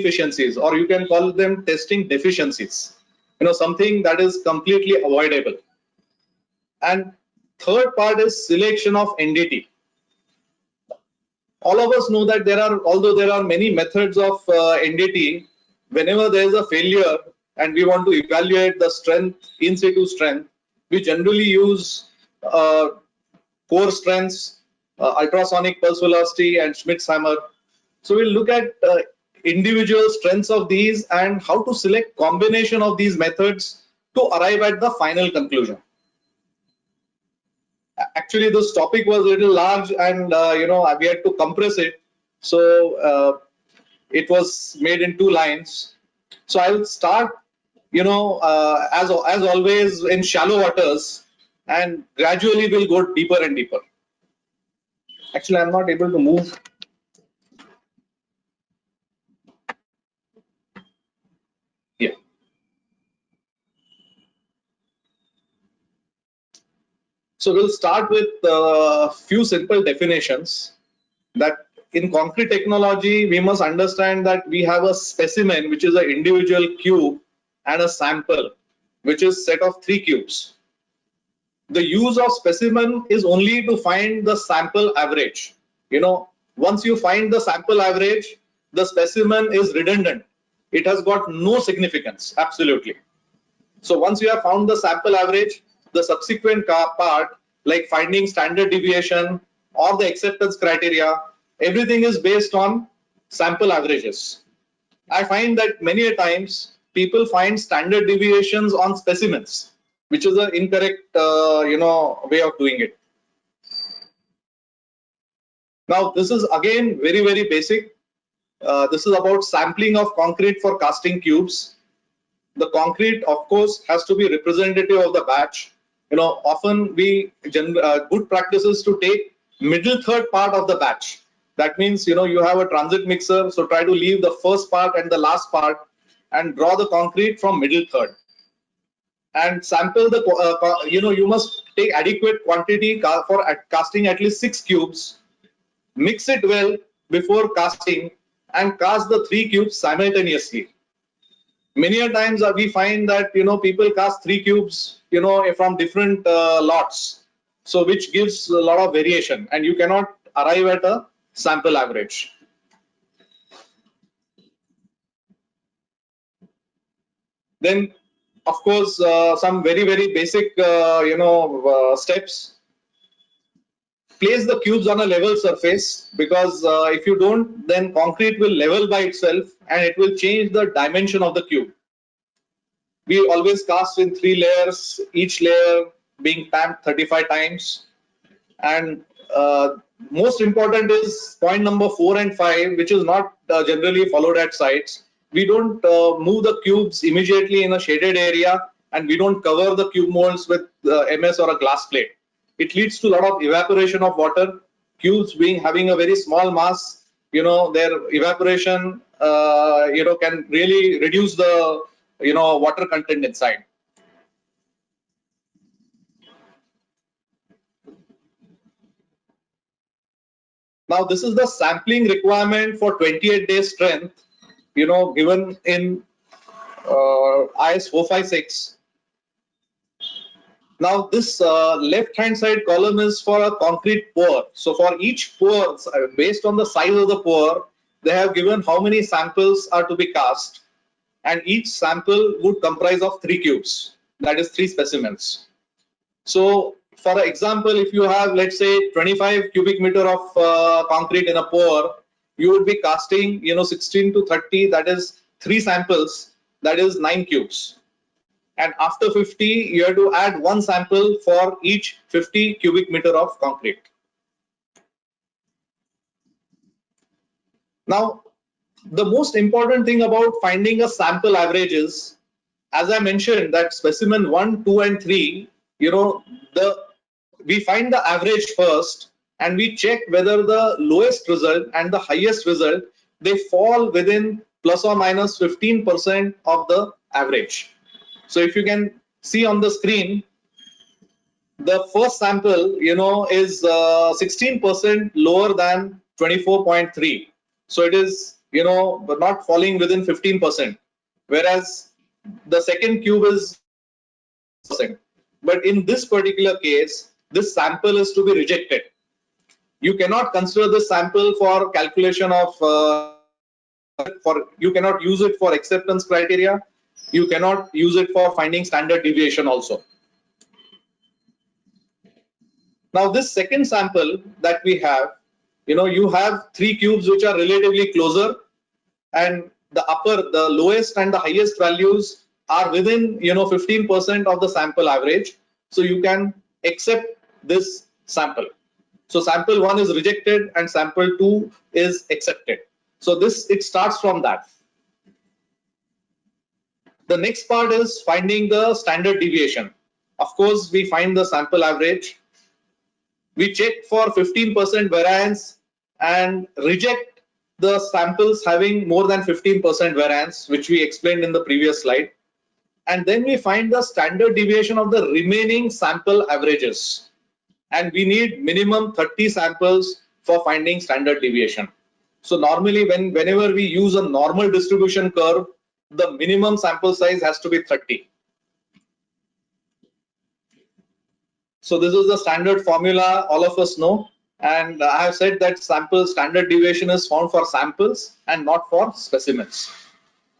inefficiencies, or you can call them testing deficiencies. Something that is completely avoidable. And third part is selection of NDT. All of us know that although there are many methods of NDT, whenever there is a failure and we want to evaluate the strength, in situ strength, we generally use core strengths, ultrasonic pulse velocity, and Schmidt's hammer. So we'll look at individual strengths of these and how to select combination of these methods to arrive at the final conclusion. Actually, this topic was a little large, and we had to compress it, so it was made in 2 lines. So I will start, as always, in shallow waters, and gradually we'll go deeper and deeper. Actually, I'm not able to move. Yeah. So we'll start with a few simple definitions. That in concrete technology, we must understand that we have a specimen, which is an individual cube, and a sample, which is set of 3 cubes. The use of specimen is only to find the sample average. Once you find the sample average, the specimen is redundant. It has got no significance, absolutely. So once you have found the sample average, the subsequent part, like finding standard deviation or the acceptance criteria, everything is based on sample averages. I find that many a times people find standard deviations on specimens, which is an incorrect way of doing it. Now this is again very, very basic. This is about sampling of concrete for casting cubes. The concrete, of course, has to be representative of the batch. Often good practices to take middle third part of the batch. That means, you have a transit mixer, so try to leave the first part and the last part and draw the concrete from middle third. And sample the, you must take adequate quantity for casting at least 6 cubes. Mix it well before casting and cast the 3 cubes simultaneously. Many a times we find that people cast 3 cubes from different lots, so which gives a lot of variation, and you cannot arrive at a sample average. Then of course some very, very basic steps. Place the cubes on a level surface, because if you don't, then concrete will level by itself and it will change the dimension of the cube. We always cast in 3 layers, each layer being tamped 35 times. And most important is point number 4 and 5, which is not generally followed at sites. We don't move the cubes immediately in a shaded area, and we don't cover the cube molds with MS or a glass plate. It leads to a lot of evaporation of water. Cubes having a very small mass, their evaporation can really reduce the water content inside. Now this is the sampling requirement for 28 days strength, given in IS 456. Now this left hand side column is for a concrete pour. So for each pour, based on the size of the pour, they have given how many samples are to be cast, and each sample would comprise of 3 cubes, that is 3 specimens. So for example, if you have, let's say, 25 cubic meter of concrete in a pour, you would be casting 16 to 30, that is 3 samples, that is 9 cubes. And after 50, you have to add 1 sample for each 50 cubic meter of concrete. Now, the most important thing about finding a sample average is, as I mentioned, that specimen 1, 2, and 3, we find the average first, and we check whether the lowest result and the highest result, they fall within plus or minus 15% of the average. So if you can see on the screen, the first sample, is 16% lower than 24.3. So it is, not falling within 15%, whereas the second cube is 15%. But in this particular case, this sample is to be rejected. You cannot consider this sample for calculation of you cannot use it for acceptance criteria. You cannot use it for finding standard deviation also. Now this second sample that we have, you have three cubes which are relatively closer, and the lowest and the highest values are within 15% of the sample average. So you can accept this sample. So sample 1 is rejected and sample 2 is accepted. So it starts from that. The next part is finding the standard deviation. Of course, we find the sample average. We check for 15% variance and reject the samples having more than 15% variance, which we explained in the previous slide. And then we find the standard deviation of the remaining sample averages. And we need minimum 30 samples for finding standard deviation. So normally whenever we use a normal distribution curve, the minimum sample size has to be 30. So this is the standard formula all of us know, and I have said that standard deviation is found for samples and not for specimens.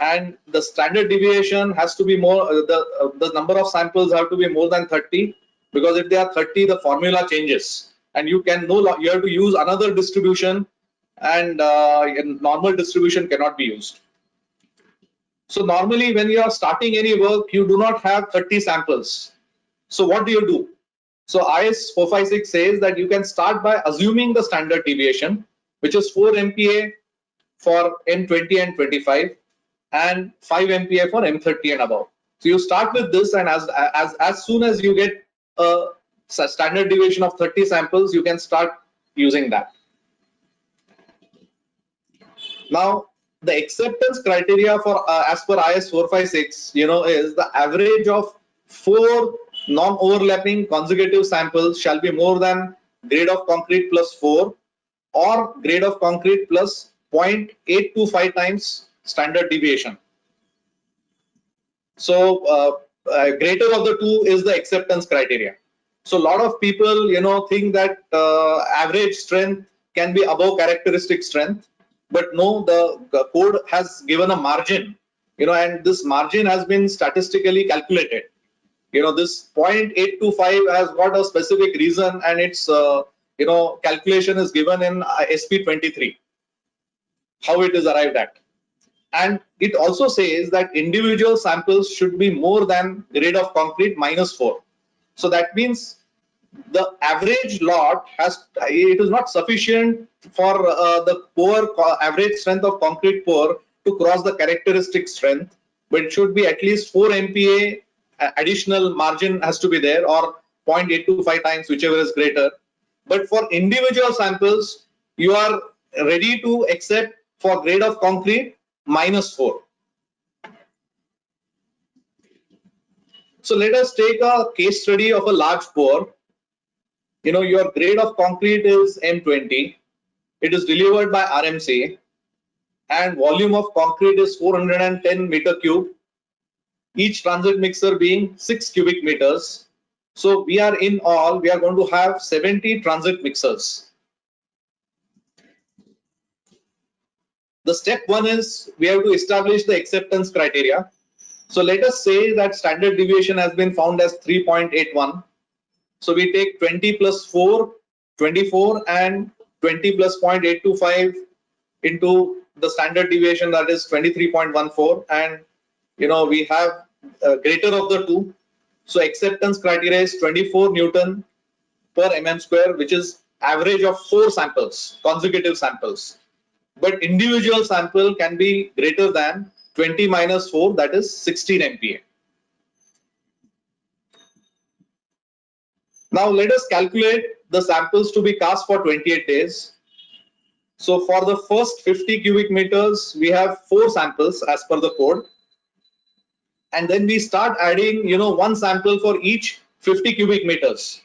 And the standard deviation has to be more, the number of samples have to be more than 30, because if they are 30, the formula changes and you have to use another distribution, and normal distribution cannot be used. So normally when you are starting any work, you do not have 30 samples. So what do you do? So IS 456 says that you can start by assuming the standard deviation, which is 4 MPa for M20 and 25 and 5 MPa for M30 and above. So you start with this, and as soon as you get a standard deviation of 30 samples, you can start using that. Now the acceptance criteria for as per IS 456, is the average of 4 non-overlapping consecutive samples shall be more than grade of concrete plus 4 or grade of concrete plus 0.825 times standard deviation. So greater of the two is the acceptance criteria. So a lot of people think that average strength can be above characteristic strength, but no, the code has given a margin, and this margin has been statistically calculated. This 0.825 has got a specific reason, and its calculation is given in SP23, how it is arrived at. And it also says that individual samples should be more than grade of concrete minus 4. So that means the average lot it is not sufficient for the average strength of concrete pour to cross the characteristic strength, but it should be at least 4 MPa additional margin has to be there, or 0.825 times, whichever is greater. But for individual samples, you are ready to accept for grade of concrete minus 4. So let us take a case study of a large pour. Your grade of concrete is M20. It is delivered by RMC, and volume of concrete is 410 meter cube. Each transit mixer being 6 cubic meters. So we are going to have 70 transit mixers. The step 1 is we have to establish the acceptance criteria. So let us say that standard deviation has been found as 3.81. So we take 20 plus 4, 24, and 20 plus 0.825 into the standard deviation, that is 23.14, and we have greater of the two. So acceptance criteria is 24 Newton per mm square, which is average of 4 samples, consecutive samples. But individual sample can be greater than 20 minus 4, that is 16 MPa. Now let us calculate the samples to be cast for 28 days. So for the first 50 cubic meters, we have 4 samples as per the code. And then we start adding, 1 sample for each 50 cubic meters.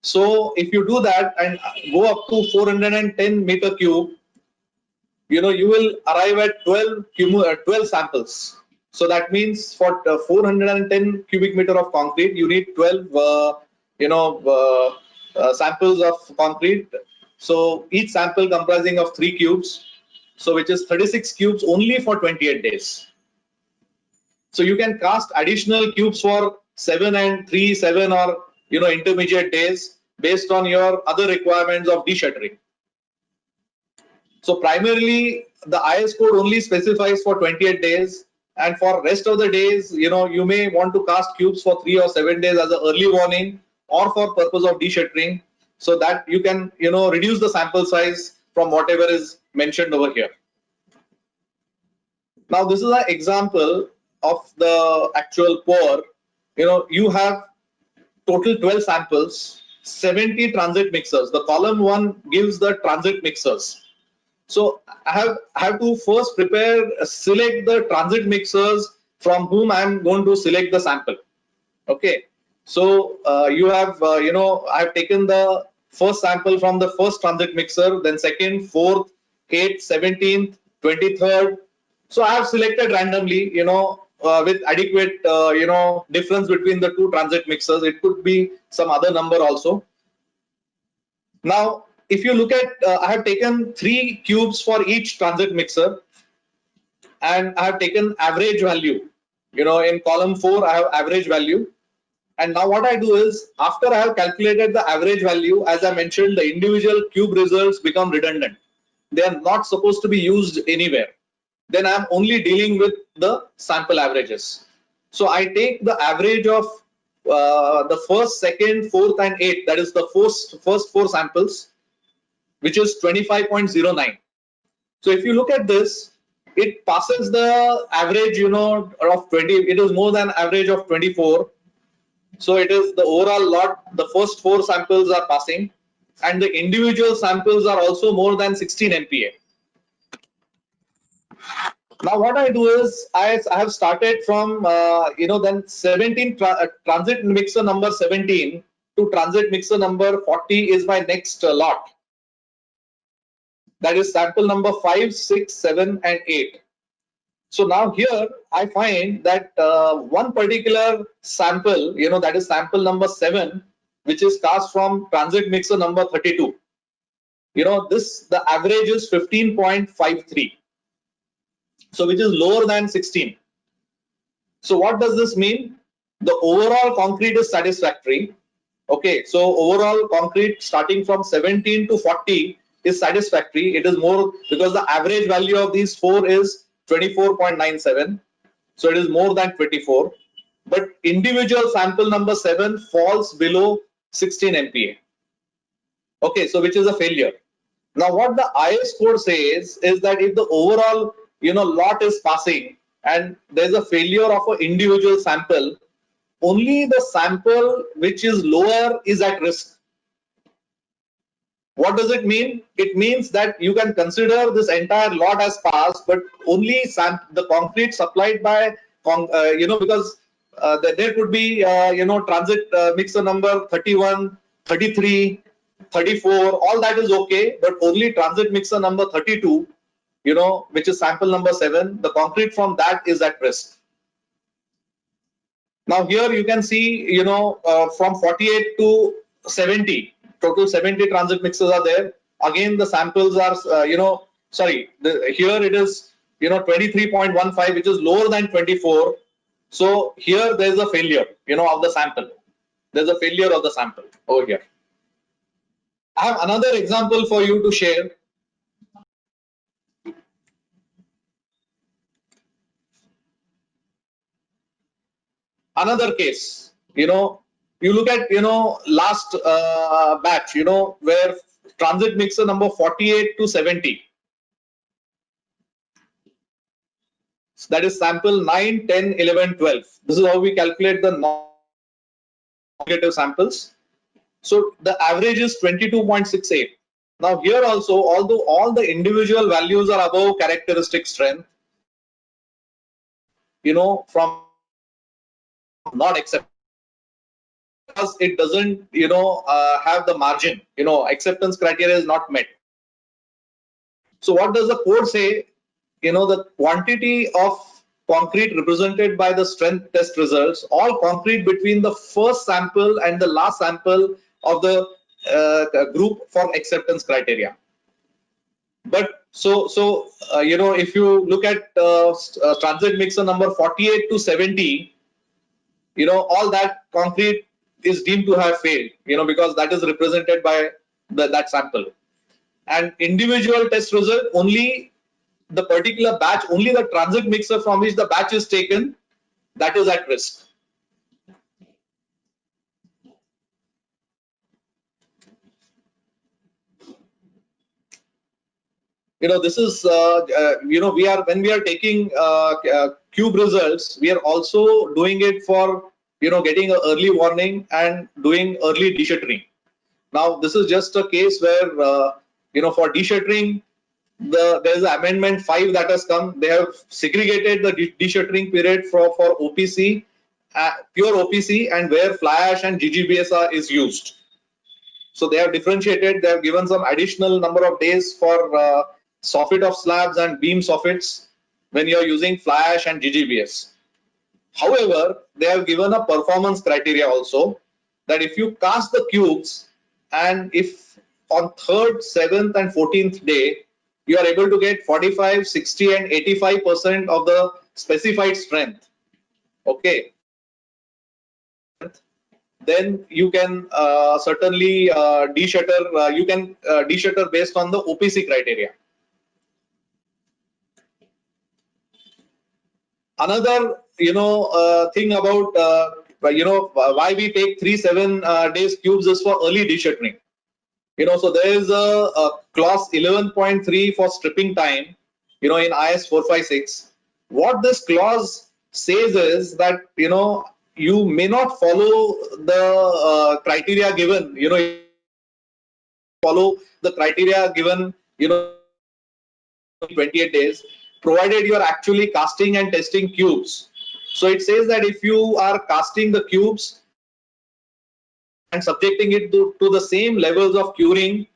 So if you do that and go up to 410 meter cube, you will arrive at 12 samples. So that means for 410 cubic meter of concrete, you need 12 samples of concrete. So each sample comprising of 3 cubes, so which is 36 cubes only for 28 days. So you can cast additional cubes for 7 and 3, 7 or intermediate days based on your other requirements of de-shuttering. So primarily the IS code only specifies for 28 days, and for rest of the days, you may want to cast cubes for 3 or 7 days as an early warning or for purpose of de-shuttering, so that you can reduce the sample size from whatever is mentioned over here. Now this is an example of the actual pour. You have total 12 samples, 70 transit mixers. The column 1 gives the transit mixers. So I have to first select the transit mixers from whom I am going to select the sample. Okay. So you have, I have taken the first sample from the first transit mixer, then second, fourth, 8th, 17th, 23rd. So I have selected randomly, with adequate, difference between the two transit mixers. It could be some other number also. Now, if you look at, I have taken 3 cubes for each transit mixer, and I have taken average value. In column 4, I have average value. And now what I do is, after I have calculated the average value, as I mentioned, the individual cube results become redundant. They are not supposed to be used anywhere. Then I am only dealing with the sample averages. So I take the average of the first, second, fourth, and eighth. That is the first 4 samples, which is 25.09. So if you look at this, it passes the average, of 20. It is more than average of 24. So it is the overall lot. The first 4 samples are passing, and the individual samples are also more than 16 MPa. Now what I do is I have started from then 17 transit mixer number 17 to transit mixer number 40 is my next lot. That is sample number 5, 6, 7, and 8. So now here I find that one particular sample, that is sample number 7, which is cast from transit mixer number 32. The average is 15.53. So which is lower than 16. So what does this mean? The overall concrete is satisfactory. Okay, so overall concrete starting from 17 to 40 is satisfactory. It is more because the average value of these 4 is 24.97. So it is more than 24. But individual sample number 7 falls below 16 MPa. Okay, so which is a failure. Now what the IS code says is that if the overall lot is passing and there's a failure of an individual sample, only the sample which is lower is at risk. What does it mean? It means that you can consider this entire lot as passed, but only the concrete supplied by because there could be transit mixer number 31, 33, 34, all that is okay, but only transit mixer number 32, which is sample number 7, the concrete from that is at risk. Now here you can see, from 48 to 70, total 70 transit mixers are there. Again, the samples are, here it is, 23.15, which is lower than 24. So here there is a failure, of the sample. There's a failure of the sample over here. I have another example for you to share. Another case, you look at, last batch, where transit mixer number 48 to 70. So that is sample 9, 10, 11, 12. This is how we calculate the non-negative samples. So the average is 22.68. Now here also, although all the individual values are above characteristic strength, from not accepted, because it doesn't, have the margin, acceptance criteria is not met. So what does the code say? The quantity of concrete represented by the strength test results, all concrete between the first sample and the last sample of the group for acceptance criteria. But if you look at transit mixer number 48 to 70, all that concrete is deemed to have failed, because that is represented by that sample. And individual test result, only the particular batch, only the transit mixer from which the batch is taken, that is at risk. This is when we are taking cube results, we are also doing it for getting an early warning and doing early deshuttering. Now this is just a case where for deshuttering, there is amendment 5 that has come. They have segregated the deshuttering period for OPC, pure OPC, and where fly ash and GGBS is used. So they have differentiated. They have given some additional number of days for soffit of slabs and beam soffits when you are using fly ash and GGBS. However, they have given a performance criteria also, that if you cast the cubes and if on 3rd, 7th and 14th day you are able to get 45, 60 and 85% of the specified strength, okay, then you can certainly deshutter. You can deshutter based on the OPC criteria. Another thing about why we take 3-7 days cubes is for early deshuttering. So there is a clause 11.3 for stripping time, in IS 456. What this clause says is that you may not follow the criteria given. Follow the criteria given. 28 days, provided you are actually casting and testing cubes. So it says that if you are casting the cubes and subjecting it to the same levels of curing,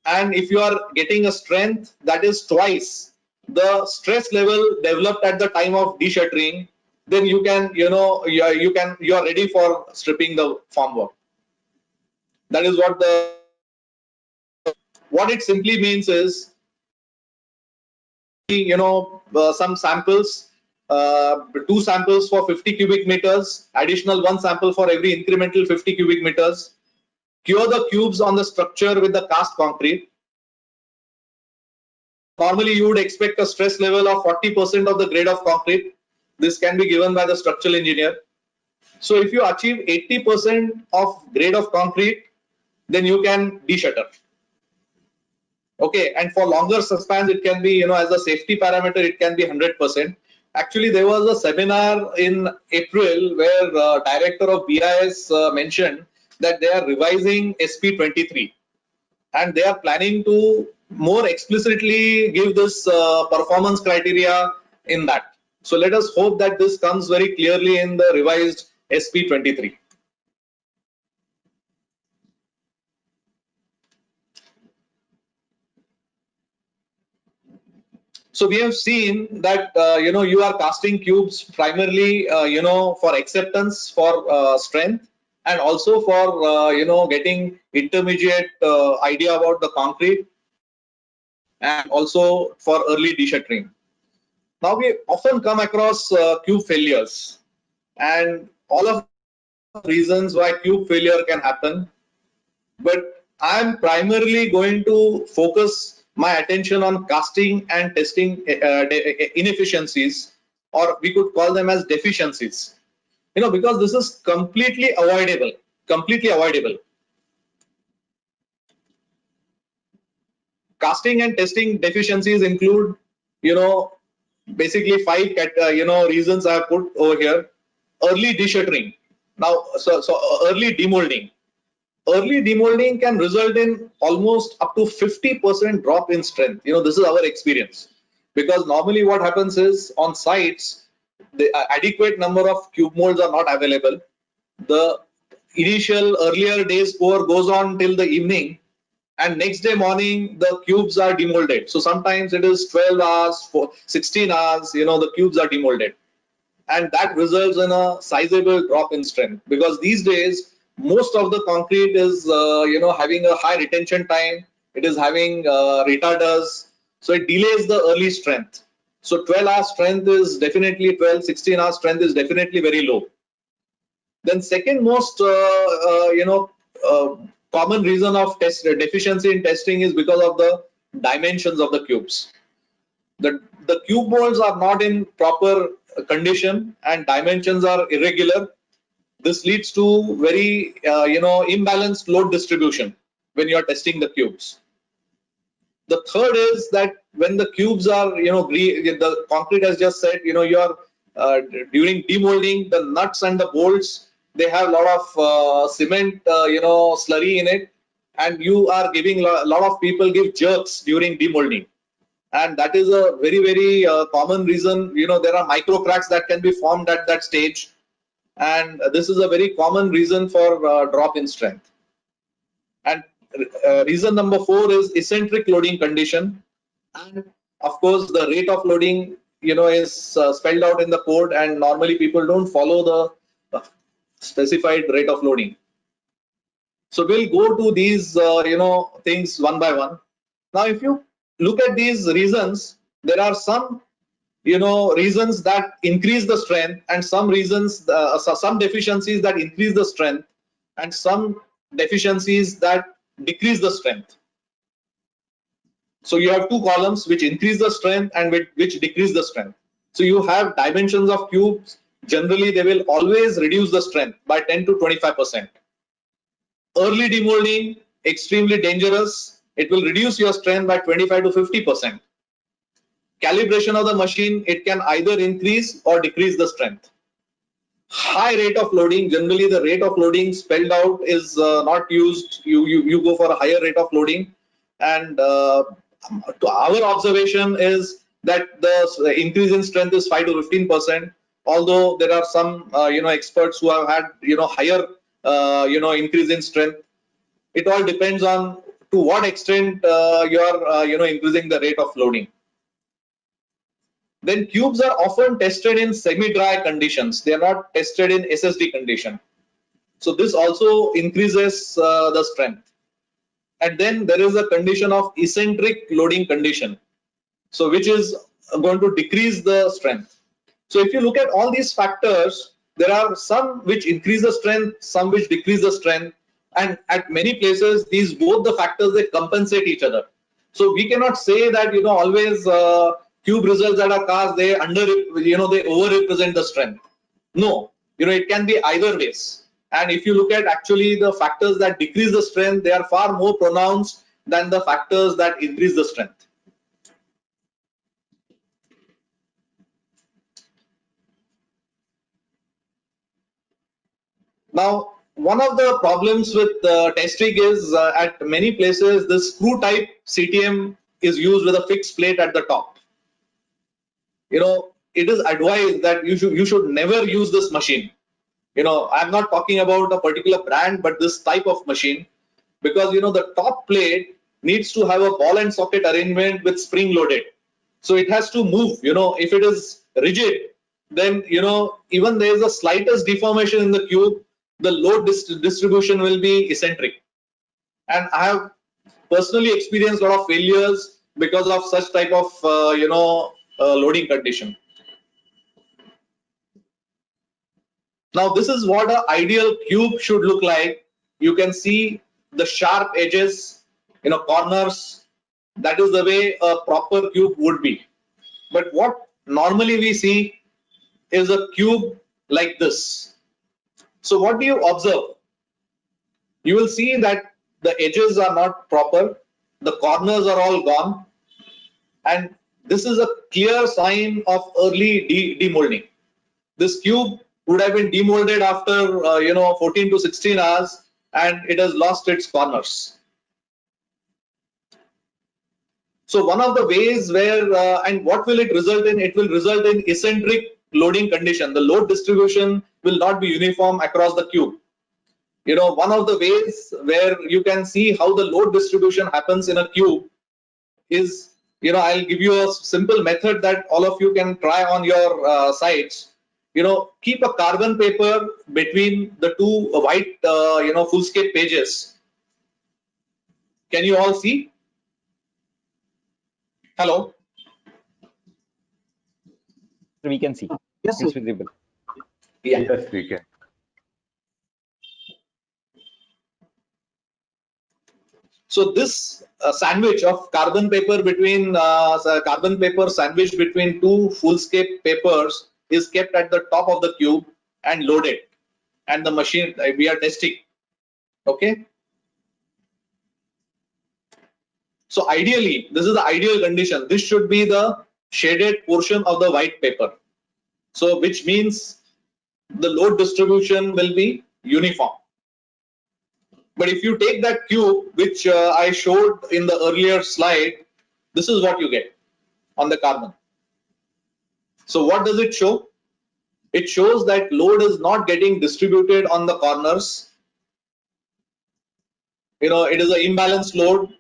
and if you are getting a strength that is twice the stress level developed at the time of deshuttering, then you can, you are ready for stripping the formwork. That is what it simply means is, some samples, 2 samples for 50 cubic meters, additional 1 sample for every incremental 50 cubic meters. Cure the cubes on the structure with the cast concrete. Normally, you would expect a stress level of 40% of the grade of concrete. This can be given by the structural engineer. So if you achieve 80% of grade of concrete, then you can deshutter. Okay, and for longer spans, it can be, as a safety parameter, it can be 100%. Actually, there was a seminar in April where director of BIS mentioned that they are revising SP 23 and they are planning to more explicitly give this performance criteria in that. So let us hope that this comes very clearly in the revised SP 23. So we have seen that you are casting cubes primarily for acceptance, for strength, and also for getting intermediate idea about the concrete, and also for early deshuttering. Now we often come across cube failures, and all of the reasons why cube failure can happen. But I'm primarily going to focus my attention on casting and testing inefficiencies, or we could call them as deficiencies. Because this is completely avoidable. Completely avoidable. Casting and testing deficiencies include, basically 5 reasons I have put over here. Early deshuttering. Now, so early demolding. Early demolding can result in almost up to 50% drop in strength. This is our experience, because normally what happens is on sites, the adequate number of cube molds are not available. The initial earlier days pour goes on till the evening, and next day morning the cubes are demolded. So sometimes it is 12 hours, 16 hours, the cubes are demolded, and that results in a sizable drop in strength, because these days most of the concrete is having a high retention time. It is having retarders, so it delays the early strength. So 12 hour strength is definitely 16 hour strength is definitely very low. Then second most uh, common reason of test deficiency in testing is because of the dimensions of the cubes. The cube molds are not in proper condition and dimensions are irregular. This leads to very imbalanced load distribution when you are testing the cubes. The third is that when the cubes are, the concrete has just said, you are during demolding, the nuts and the bolts, they have a lot of cement, slurry in it, and you are giving a lot of people give jerks during demolding, and that is a very common reason. There are micro cracks that can be formed at that stage, and this is a very common reason for drop in strength. And reason number 4 is eccentric loading condition, and of course the rate of loading is spelled out in the code, and normally people don't follow the specified rate of loading. So we'll go to these things one by one. Now if you look at these reasons, there are some reasons that increase the strength, and some reasons some deficiencies that increase the strength, and some deficiencies that decrease the strength. So you have two columns which increase the strength and which decrease the strength. So you have dimensions of cubes. Generally they will always reduce the strength by 10 to 25%. Early demolding, extremely dangerous. It will reduce your strength by 25 to 50%. Calibration of the machine, it can either increase or decrease the strength. High rate of loading, generally the rate of loading spelled out is not used. You go for a higher rate of loading, and to our observation is that the increase in strength is 5 to 15%. Although there are some experts who have had higher increase in strength. It all depends on to what extent you are increasing the rate of loading. Then cubes are often tested in semi-dry conditions. They are not tested in SSD condition. So this also increases the strength. And then there is a condition of eccentric loading condition, so which is going to decrease the strength. So if you look at all these factors, there are some which increase the strength, some which decrease the strength, and at many places these both the factors, they compensate each other. So we cannot say that always cube results that are cars, they they over represent the strength. No, it can be either ways. And if you look at actually the factors that decrease the strength, they are far more pronounced than the factors that increase the strength. Now, one of the problems with test rig is at many places the screw type CTM is used with a fixed plate at the top. It is advised that you should never use this machine. I'm not talking about a particular brand, but this type of machine, because the top plate needs to have a ball and socket arrangement with spring loaded. So it has to move. If it is rigid, then even there is the slightest deformation in the cube, the load distribution will be eccentric. And I have personally experienced a lot of failures because of such type of loading condition. Now this is what an ideal cube should look like. You can see the sharp edges, corners. That is the way a proper cube would be. But what normally we see is a cube like this. So what do you observe? You will see that the edges are not proper, the corners are all gone, and this is a clear sign of early demolding. This cube would have been demolded after 14 to 16 hours, and it has lost its corners. So one of the ways where and what will it result in? It will result in eccentric loading condition. The load distribution will not be uniform across the cube. One of the ways where you can see how the load distribution happens in a cube is, I'll give you a simple method that all of you can try on your sites. Keep a carbon paper between the two white, fullscape pages. Can you all see? Hello? We can see. Yes, It's sir. visible. Yeah. Yes, we can. So this sandwich of carbon paper between carbon paper sandwich between two fullscape papers is kept at the top of the cube and loaded, and the machine we are testing. Okay. So ideally, this is the ideal condition. This should be the shaded portion of the white paper. So which means the load distribution will be uniform. But if you take that cube, which I showed in the earlier slide, this is what you get on the carbon. So what does it show? It shows that load is not getting distributed on the corners. It is an imbalanced load.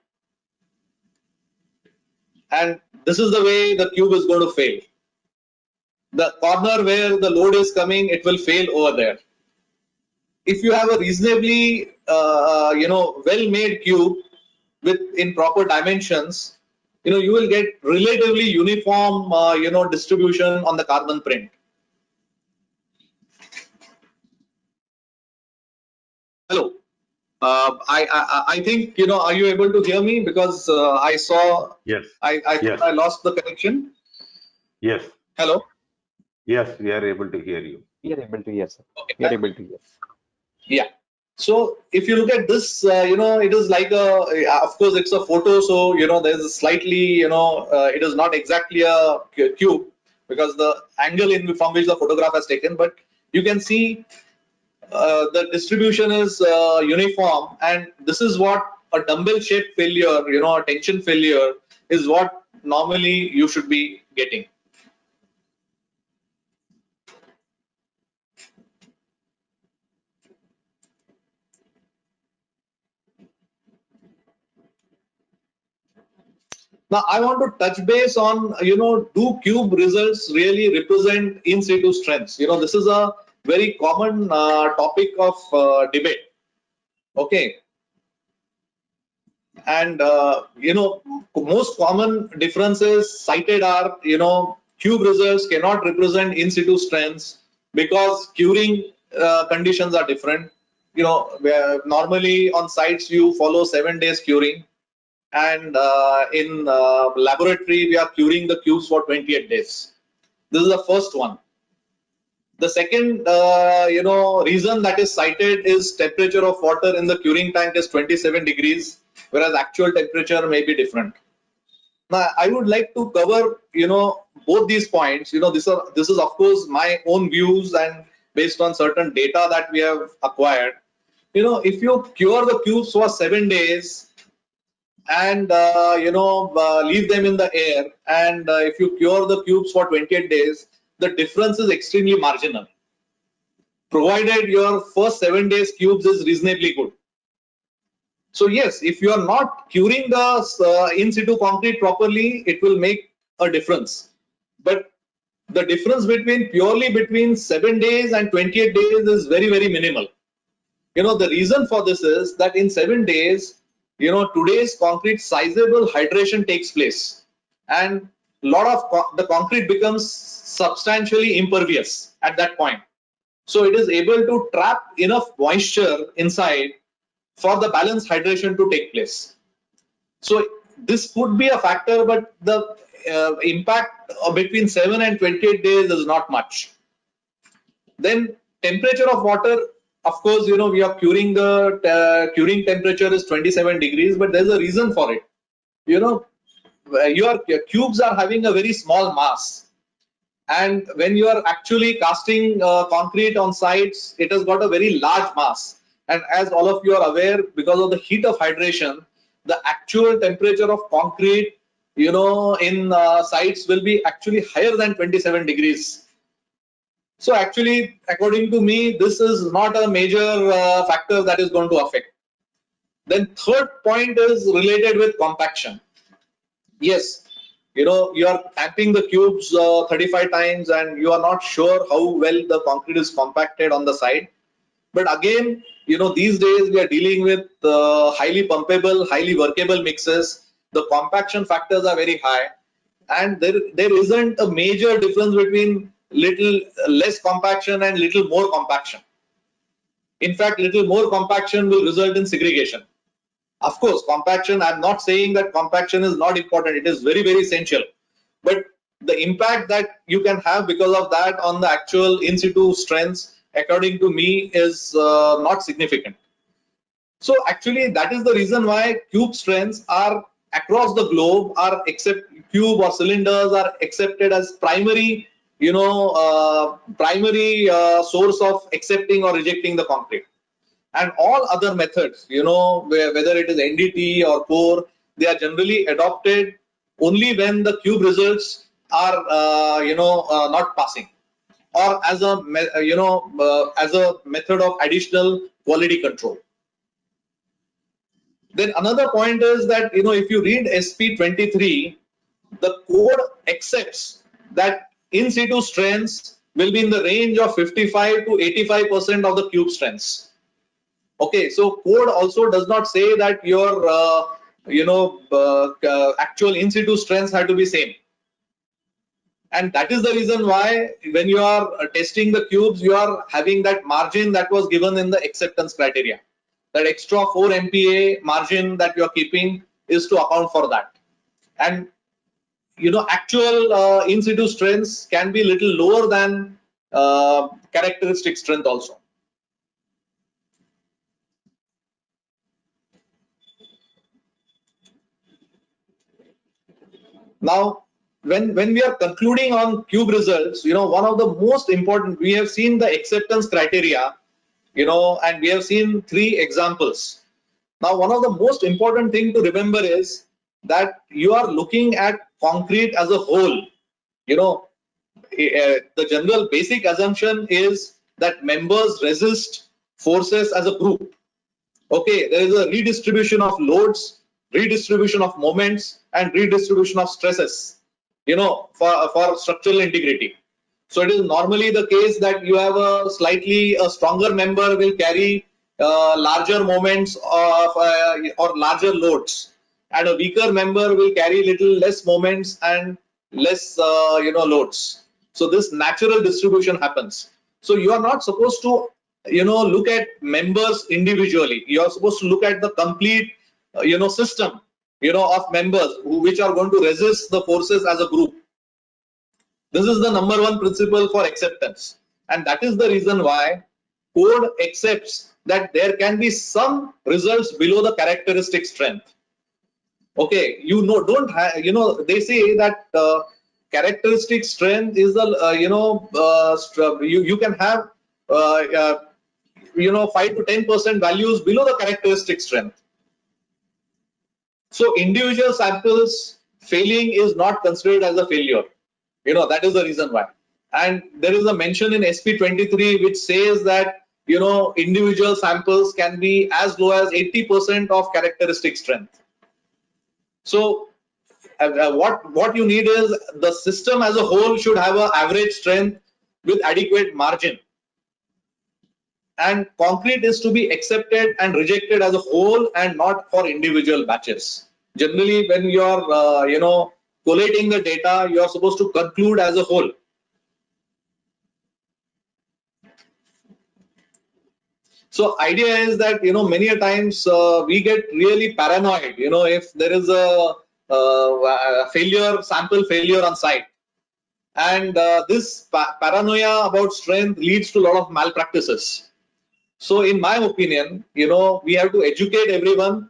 And this is the way the cube is going to fail. The corner where the load is coming, it will fail over there. If you have a reasonably, well-made cube with in proper dimensions, you will get relatively uniform, distribution on the carbon print. Hello. I think, are you able to hear me? Because I saw, Yes. Yes. I lost the connection. Yes. Hello. Yes, we are able to hear you. We are able to hear, sir. Okay. We are able to hear. Yeah. So if you look at this, it is like of course it's a photo, so there's a slightly, it is not exactly a cube because the angle from which the photograph has taken, but you can see the distribution is uniform, and this is what a dumbbell shaped failure, a tension failure is what normally you should be getting. Now I want to touch base on, do cube results really represent in situ strengths? This is a very common topic of debate. Okay. And, most common differences cited are, cube results cannot represent in situ strengths because curing conditions are different. Where normally on sites you follow 7 days curing, and in laboratory we are curing the cubes for 28 days. This is the first one. The second reason that is cited is temperature of water in the curing tank is 27 degrees, whereas actual temperature may be different. Now I would like to cover both these points. This is of course my own views and based on certain data that we have acquired. If you cure the cubes for 7 days and leave them in the air, and if you cure the cubes for 28 days, the difference is extremely marginal, provided your first 7 days cubes is reasonably good. So yes, if you are not curing the in situ concrete properly, it will make a difference, but the difference purely between 7 days and 28 days is very, very minimal. The reason for this is that in 7 days, today's concrete sizable hydration takes place, and a lot of the concrete becomes substantially impervious at that point. So it is able to trap enough moisture inside for the balanced hydration to take place. So this could be a factor, but the impact between 7 and 28 days is not much. Then temperature of water, of course, we are curing the curing temperature is 27 degrees, but there's a reason for it. Your cubes are having a very small mass, and when you are actually casting concrete on sites, it has got a very large mass. And as all of you are aware, because of the heat of hydration, the actual temperature of concrete, in sites will be actually higher than 27 degrees. So actually, according to me, this is not a major factor that is going to affect. Then third point is related with compaction. Yes, you know, you are tapping the cubes 35 times and you are not sure how well the concrete is compacted on the side. But again, you know, these days we are dealing with highly pumpable, highly workable mixes. The compaction factors are very high, and there isn't a major difference between little less compaction and little more compaction. In fact, little more compaction will result in segregation. Of course, compaction, I'm not saying that compaction is not important. It is very, very essential. But the impact that you can have because of that on the actual in situ strengths, according to me, is not significant. So actually, that is the reason why cube strengths are across the globe are cube or cylinders are accepted as primary, you know, primary source of accepting or rejecting the concrete. And all other methods, you know, whether it is NDT or core, they are generally adopted only when the cube results are, not passing, or as a, as a method of additional quality control. Then another point is that, you know, if you read SP 23, the code accepts that in situ strengths will be in the range of 55 to 85% of the cube strengths. Okay, so code also does not say that your actual in situ strengths have to be same, and that is the reason why when you are testing the cubes, you are having that margin that was given in the acceptance criteria. That extra 4 MPa margin that you are keeping is to account for that. And you know, actual in situ strengths can be little lower than characteristic strength also. Now, when we are concluding on cube results, you know, one of the most important, we have seen the acceptance criteria, you know, and we have seen 3 examples. Now, one of the most important thing to remember is that you are looking at concrete as a whole. You know, the general basic assumption is that members resist forces as a group. Okay, there is a redistribution of loads, redistribution of moments, and redistribution of stresses, you know, for structural integrity. So it is normally the case that you have a slightly stronger member will carry larger moments of or larger loads, and a weaker member will carry little less moments and less loads. So this natural distribution happens. So you are not supposed to, you know, look at members individually. You are supposed to look at the complete system, you know, of members which are going to resist the forces as a group. This is the number 1 principle for acceptance, and that is the reason why code accepts that there can be some results below the characteristic strength. Okay, you know, don't have, you know, they say that characteristic strength is the you can have 5 to 10% values below the characteristic strength. So individual samples failing is not considered as a failure. You know, that is the reason why. And there is a mention in SP 23 which says that, you know, individual samples can be as low as 80% of characteristic strength. So what you need is the system as a whole should have an average strength with adequate margin. And concrete is to be accepted and rejected as a whole and not for individual batches. Generally, when you are collating the data, you are supposed to conclude as a whole. So idea is that, you know, many a times we get really paranoid, you know, if there is a sample failure on site, and this paranoia about strength leads to a lot of malpractices. So in my opinion, you know, we have to educate everyone,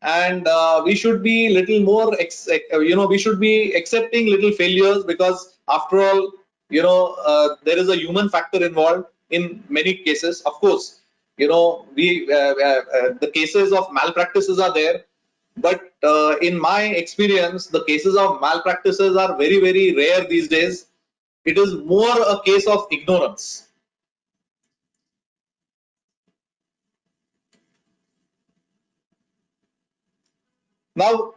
and we should be little more, we should be accepting little failures, because after all, you know, there is a human factor involved in many cases. Of course, you know, the cases of malpractices are there, but in my experience, the cases of malpractices are very, very rare these days. It is more a case of ignorance. Now,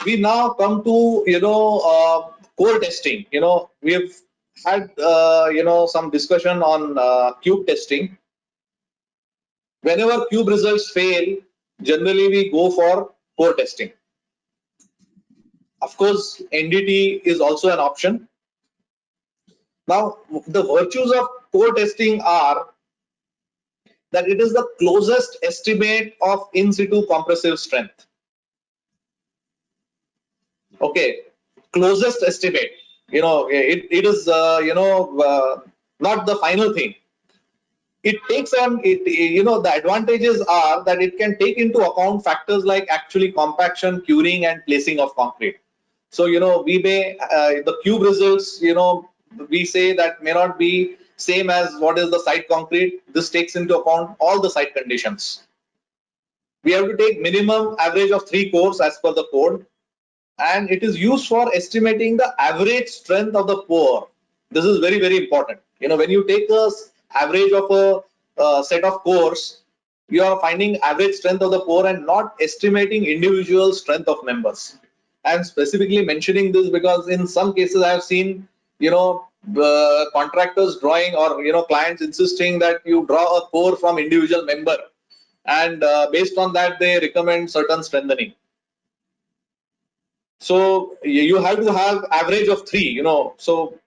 we now come to, core testing. We've had, some discussion on cube testing. Whenever cube results fail, generally we go for core testing. Of course, NDT is also an option. Now, the virtues of core testing are that it is the closest estimate of in situ compressive strength. Okay, closest estimate. It is not the final thing. It takes on it. The advantages are that it can take into account factors like actually compaction, curing, and placing of concrete. So we may the cube results. We say that may not be same as what is the site concrete. This takes into account all the site conditions. We have to take minimum average of 3 cores as per the code, and it is used for estimating the average strength of the pour. This is very, very important. When you take a average of a set of cores, you are finding average strength of the pour and not estimating individual strength of members. I am specifically mentioning this because in some cases I have seen contractors drawing or clients insisting that you draw a core from individual member, and based on that they recommend certain strengthening. So you have to have average of 3. So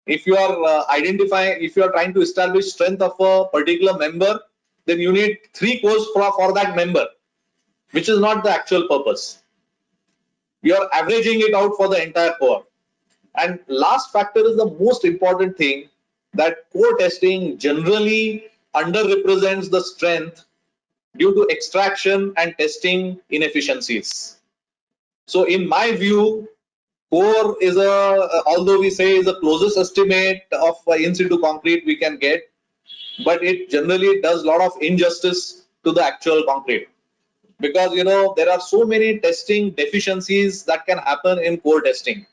if you are if you are trying to establish strength of a particular member, then you need 3 cores for that member, which is not the actual purpose. You are averaging it out for the entire core. And last factor is the most important thing, that core testing generally underrepresents the strength due to extraction and testing inefficiencies. So in my view, core is although we say is the closest estimate of in situ concrete we can get, but it generally does a lot of injustice to the actual concrete, because there are so many testing deficiencies that can happen in core testing.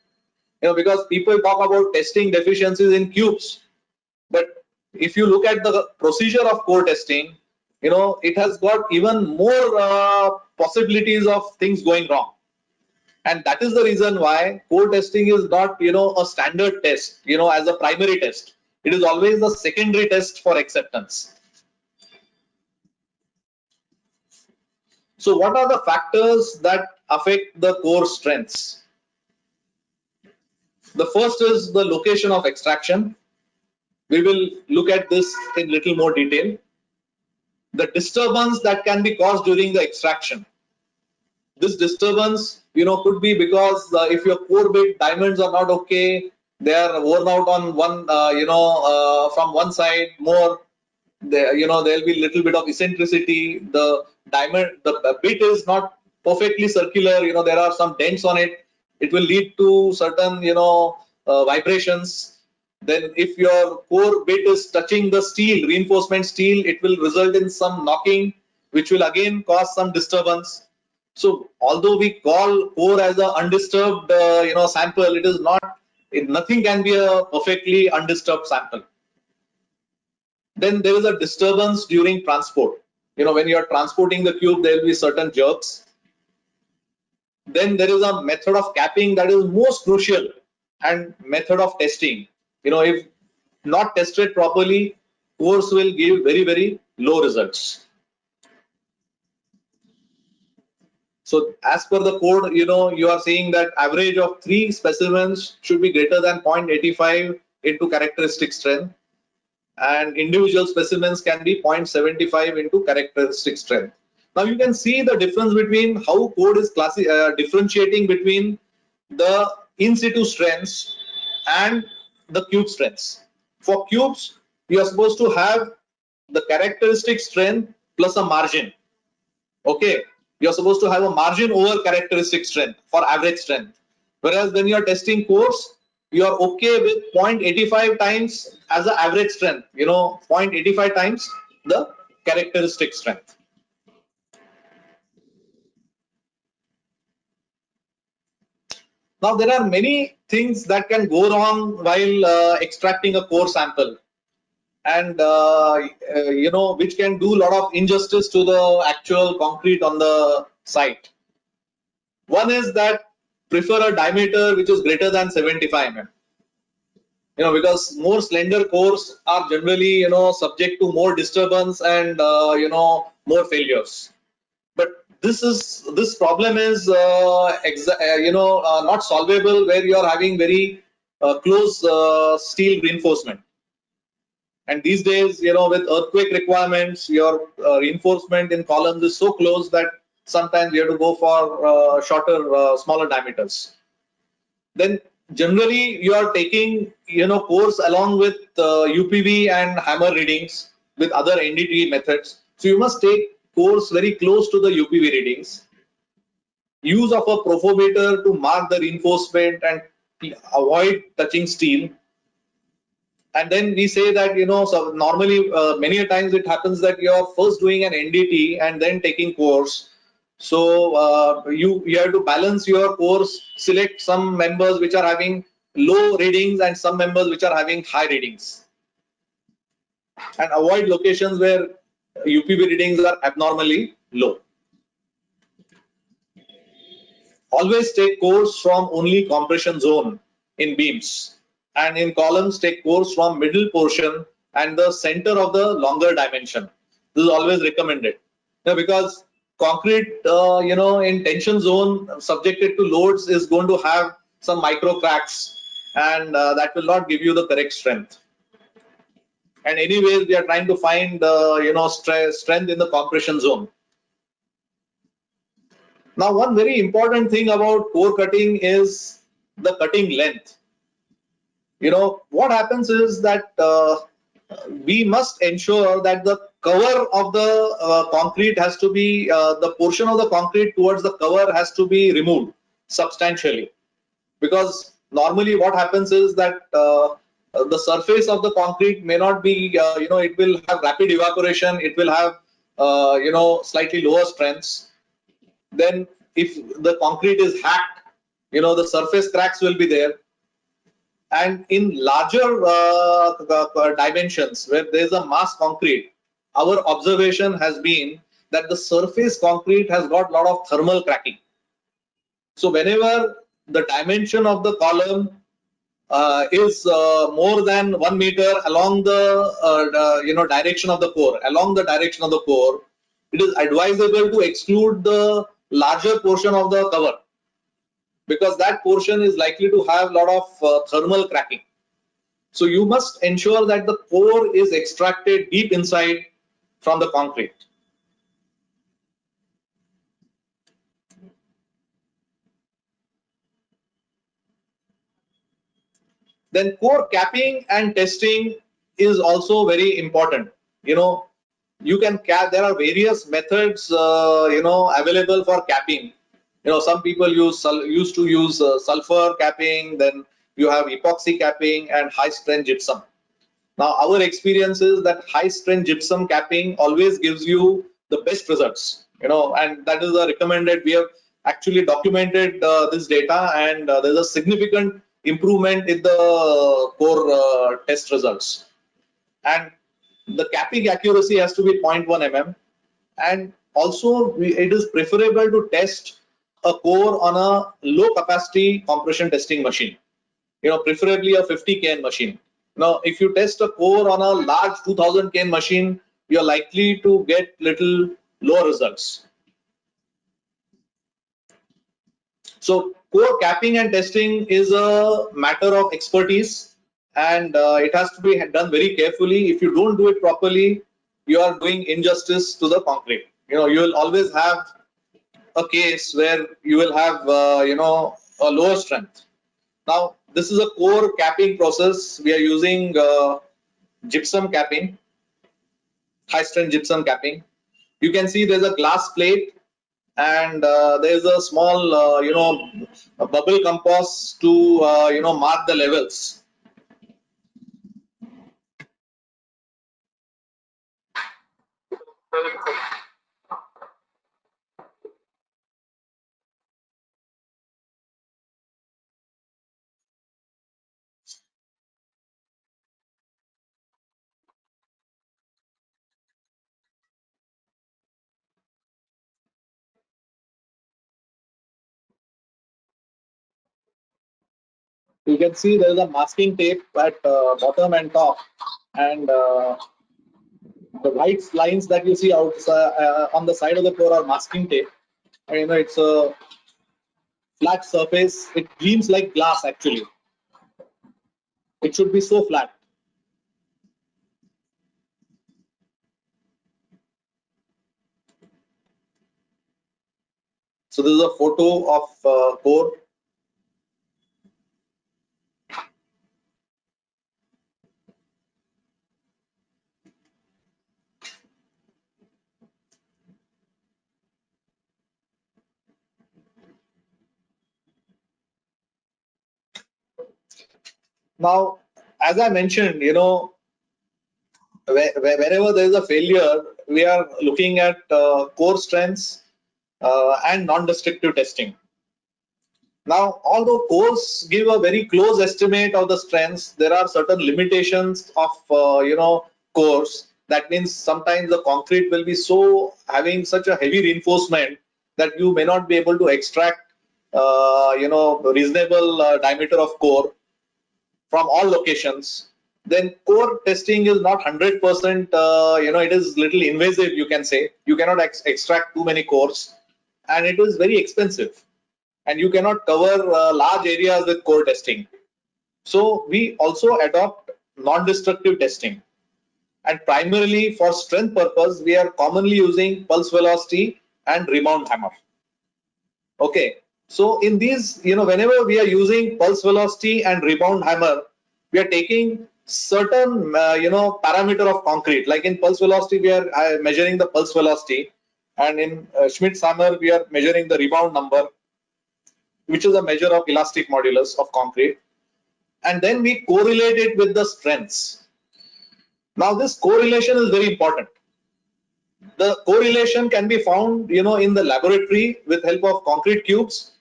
Because people talk about testing deficiencies in cubes, but if you look at the procedure of core testing, it has got even more possibilities of things going wrong. And that is the reason why core testing is not a standard test as a primary test. It is always the secondary test for acceptance. So what are the factors that affect the core strengths? The first is the location of extraction. We will look at this in little more detail. The disturbance that can be caused during the extraction. This disturbance could be because if your core bit diamonds are not okay, they are worn out on one from one side more, there'll be little bit of eccentricity. The bit is not perfectly circular, there are some dents on it. It will lead to certain vibrations. Then if your core bit is touching the steel, reinforcement steel, it will result in some knocking, which will again cause some disturbance. So although we call core as a undisturbed sample, it is not. Nothing can be a perfectly undisturbed sample. Then there is a disturbance during transport. When you are transporting the cube, there will be certain jerks. Then there is a method of capping that is most crucial, and method of testing. If not tested properly, cores will give very, very low results. So as per the code, you are saying that average of 3 specimens should be greater than 0.85 into characteristic strength, and individual specimens can be 0.75 into characteristic strength. Now you can see the difference between how code is differentiating between the in situ strengths and the cube strengths. For cubes, you are supposed to have the characteristic strength plus a margin. Okay, you're supposed to have a margin over characteristic strength for average strength. Whereas when you're testing cores, you are okay with 0.85 times as the average strength, 0.85 times the characteristic strength. Now there are many things that can go wrong while extracting a core sample, and which can do a lot of injustice to the actual concrete on the site. One is that prefer a diameter which is greater than 75 mm. Because more slender cores are generally subject to more disturbance and more failures. But this problem is not solvable where you are having very close steel reinforcement. And these days, with earthquake requirements, your reinforcement in columns is so close that sometimes you have to go for shorter, smaller diameters. Then generally you are taking cores along with UPV and hammer readings with other NDT methods. So you must take cores very close to the UPV readings. Use of a profometer to mark the reinforcement and avoid touching steel. And then we say that so normally many a times it happens that you are first doing an NDT and then taking cores. So you have to balance your cores, select some members which are having low readings and some members which are having high readings, and avoid locations where UPV readings are abnormally low. Always take cores from only compression zone in beams, and in columns take cores from middle portion and the center of the longer dimension. This is always recommended. Because concrete in tension zone subjected to loads is going to have some micro cracks, and that will not give you the correct strength. And anyways, we are trying to find strength in the compression zone. Now, one very important thing about core cutting is the cutting length. What happens is that we must ensure that the cover of the concrete has to be, the portion of the concrete towards the cover has to be removed substantially. Because normally what happens is that the surface of the concrete may not be, it will have rapid evaporation, it will have, slightly lower strengths. Then if the concrete is hacked, the surface cracks will be there. And in larger dimensions where there is a mass concrete, our observation has been that the surface concrete has got a lot of thermal cracking. So whenever the dimension of the column is more than 1 meter along the direction of the core, it is advisable to exclude the larger portion of the cover, because that portion is likely to have a lot of thermal cracking. So you must ensure that the core is extracted deep inside from the concrete. Then core capping and testing is also very important. You can cap. There are various methods available for capping. Some people used to use sulfur capping. Then you have epoxy capping and high strength gypsum. Now our experience is that high strength gypsum capping always gives you the best results. And that is a recommended. We have actually documented this data, and there's a significant improvement in the core test results. And the capping accuracy has to be 0.1 mm, and also it is preferable to test a core on a low capacity compression testing machine, preferably a 50 kN machine. Now if you test a core on a large 2000 kN machine, you're likely to get little low results. So core capping and testing is a matter of expertise, and it has to be done very carefully. If you don't do it properly, you are doing injustice to the concrete. You will always have a case where you will have a lower strength. Now this is a core capping process. We are using gypsum capping, high strength gypsum capping. You can see there's a glass plate, and there's a small a bubble compass to mark the levels. You can see there is a masking tape at bottom and top, and the white lines that you see outside on the side of the core are masking tape. And, you know, it's a flat surface. It gleams like glass actually. It should be so flat. So this is a photo of core. Now, as I mentioned, you know, wherever there is a failure, we are looking at core strengths and non-destructive testing. Now, although cores give a very close estimate of the strengths, there are certain limitations of you know, cores. That means sometimes the concrete will be so having such a heavy reinforcement that you may not be able to extract you know, reasonable diameter of core from all locations. Then core testing is not 100%, you know, it is little invasive, you can say. You cannot extract too many cores, and it is very expensive, and you cannot cover large areas with core testing. So we also adopt non-destructive testing, and primarily for strength purpose, we are commonly using pulse velocity and rebound hammer. Okay, so in these, you know, whenever we are using pulse velocity and rebound hammer, we are taking certain you know, parameter of concrete. Like in pulse velocity, we are measuring the pulse velocity, and in Schmidt's hammer, we are measuring the rebound number, which is a measure of elastic modulus of concrete, and then we correlate it with the strengths. Now this correlation is very important. The correlation can be found, you know, in the laboratory with help of concrete cubes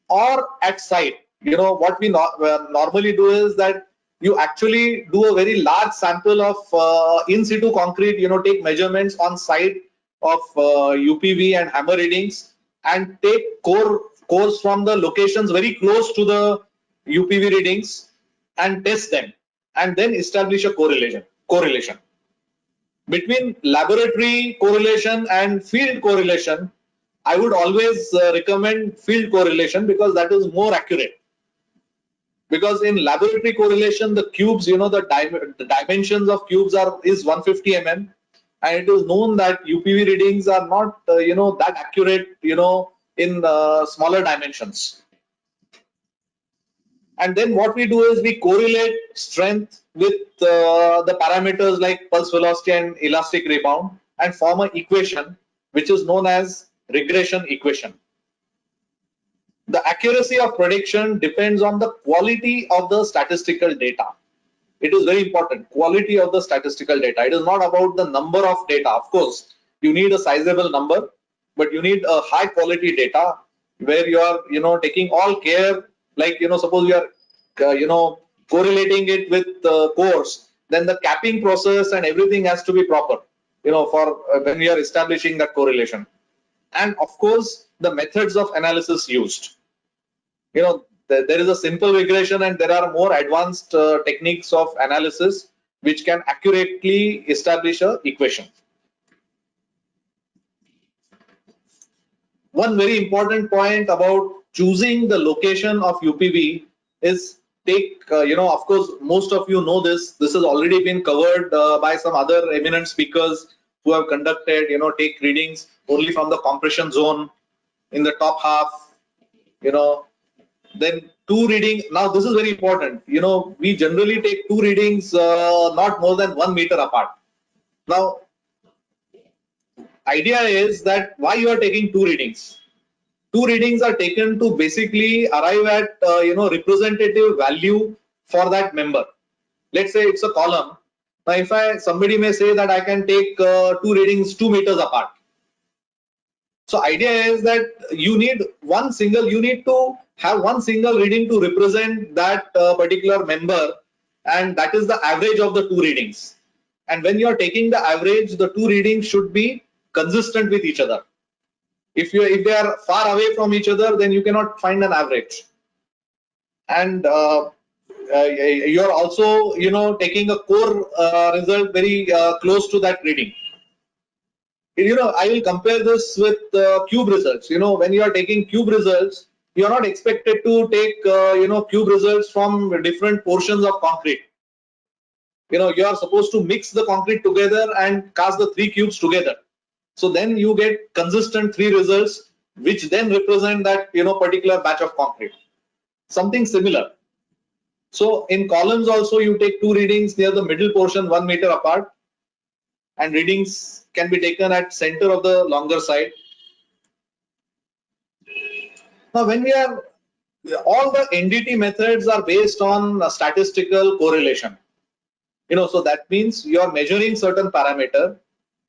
or at site. You know, what we normally do is that you actually do a very large sample of in situ concrete, you know, take measurements on site of UPV and hammer readings, and take cores from the locations very close to the UPV readings and test them, and then establish a correlation. Between laboratory correlation and field correlation, I would always recommend field correlation, because that is more accurate. Because in laboratory correlation, the cubes, you know, the dimensions of cubes is 150 mm, and it is known that UPV readings are not you know, that accurate, you know, in smaller dimensions. And then what we do is we correlate strength with the parameters like pulse velocity and elastic rebound, and form an equation which is known as regression equation. The accuracy of prediction depends on the quality of the statistical data. It is very important, quality of the statistical data. It is not about the number of data. Of course, you need a sizable number, but you need a high quality data where you are, you know, taking all care. Like, you know, suppose you are, you know, correlating it with cores, then the capping process and everything has to be proper, you know, for when we are establishing that correlation. And of course, the methods of analysis used. You know, there is a simple regression, and there are more advanced techniques of analysis which can accurately establish a equation. One very important point about choosing the location of UPV is take, you know, of course, most of you know this. This has already been covered by some other eminent speakers who have conducted, you know, take readings only from the compression zone in the top half, you know, then two reading. Now this is very important. You know, we generally take two readings not more than 1 meter apart. Now, idea is that why you are taking two readings. Two readings are taken to basically arrive at you know, representative value for that member. Let's say it's a column. Now, if somebody may say that I can take two readings 2 meters apart. So idea is that you need to have one single reading to represent that particular member, and that is the average of the two readings. And when you are taking the average, the two readings should be consistent with each other. If they are far away from each other, then you cannot find an average. And you're also, you know, taking a core result very close to that reading. You know, I will compare this with cube results. You know, when you are taking cube results, you are not expected to take, you know, cube results from different portions of concrete. You know, you are supposed to mix the concrete together and cast the 3 cubes together. So then you get consistent 3 results, which then represent that, you know, particular batch of concrete. Something similar. So in columns also, you take 2 readings near the middle portion 1 meter apart, and readings can be taken at center of the longer side. Now, when we are, all the NDT methods are based on statistical correlation. You know, so that means you are measuring certain parameter,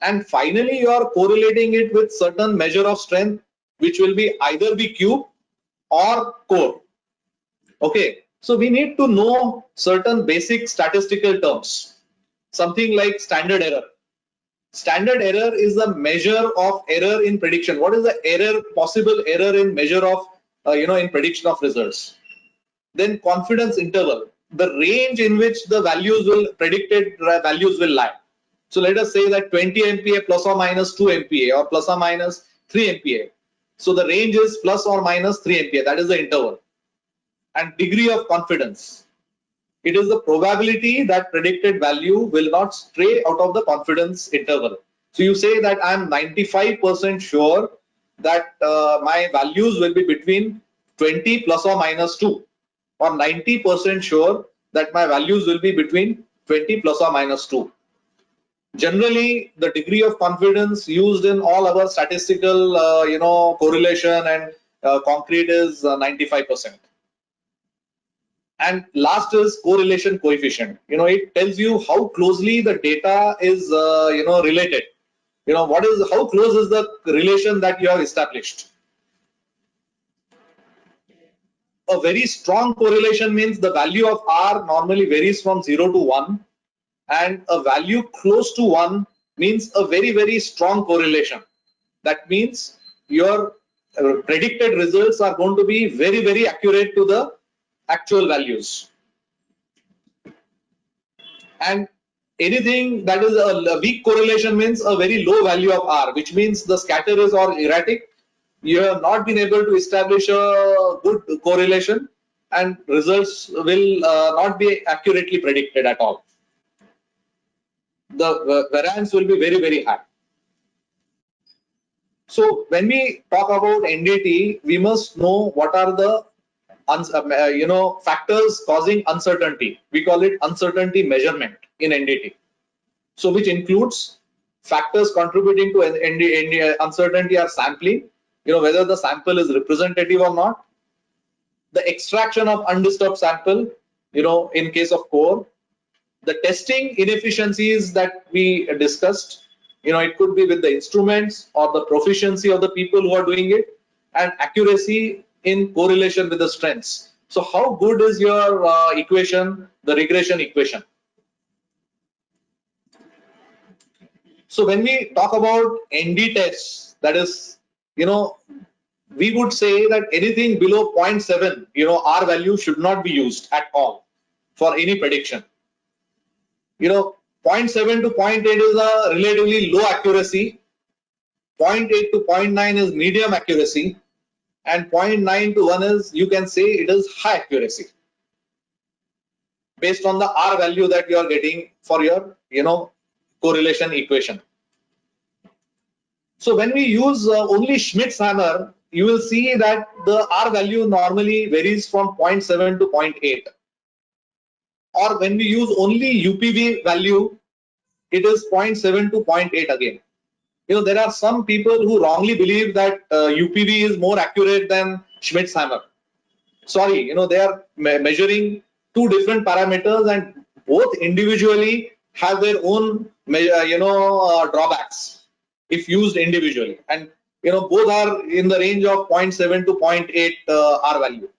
and finally you are correlating it with certain measure of strength, which will be either be cube or core. Okay, so we need to know certain basic statistical terms, something like standard error. Standard error is the measure of error in prediction. What is the error, possible error in measure of, you know, in prediction of results? Then confidence interval, the range in which the values will, predicted values will lie. So let us say that 20 MPa plus or minus 2 MPa or plus or minus 3 MPa. So the range is plus or minus 3 MPa, that is the interval. And degree of confidence, it is the probability that predicted value will not stray out of the confidence interval. So you say that I am 95% sure that my values will be between 20 plus or minus 2, or 90% sure that my values will be between 20 plus or minus 2. Generally, the degree of confidence used in all our statistical, you know, correlation and concrete is 95%. And last is correlation coefficient. You know, it tells you how closely the data is, you know, related. You know, what is, how close is the relation that you have established. A very strong correlation means the value of R normally varies from 0 to 1, and a value close to 1 means a very, very strong correlation. That means your predicted results are going to be very, very accurate to the actual values. And anything that is a weak correlation means a very low value of R, which means the scatter is or erratic. You have not been able to establish a good correlation, and results will not be accurately predicted at all. The variance will be very, very high. So when we talk about NDT, we must know what are the you know, factors causing uncertainty. We call it uncertainty measurement in NDT. So which includes factors contributing to uncertainty are sampling, you know, whether the sample is representative or not, the extraction of undisturbed sample, you know, in case of core, the testing inefficiencies that we discussed, you know, it could be with the instruments or the proficiency of the people who are doing it, and accuracy in correlation with the strengths. So how good is your equation, the regression equation? So when we talk about ND tests, that is, you know, we would say that anything below 0.7, you know, R value should not be used at all for any prediction. You know, 0.7 to 0.8 is a relatively low accuracy, 0.8 to 0.9 is medium accuracy, and 0.9 to 1 is, you can say, it is high accuracy based on the R value that you are getting for your, you know, correlation equation. So when we use only Schmidt's hammer, you will see that the R value normally varies from 0.7 to 0.8. Or when we use only UPV value, it is 0.7 to 0.8 again. You know, there are some people who wrongly believe that UPV is more accurate than Schmidt's hammer. Sorry, you know, they are measuring two different parameters, and both individually have their own, you know, drawbacks if used individually. And, you know, both are in the range of 0.7 to 0.8 R value.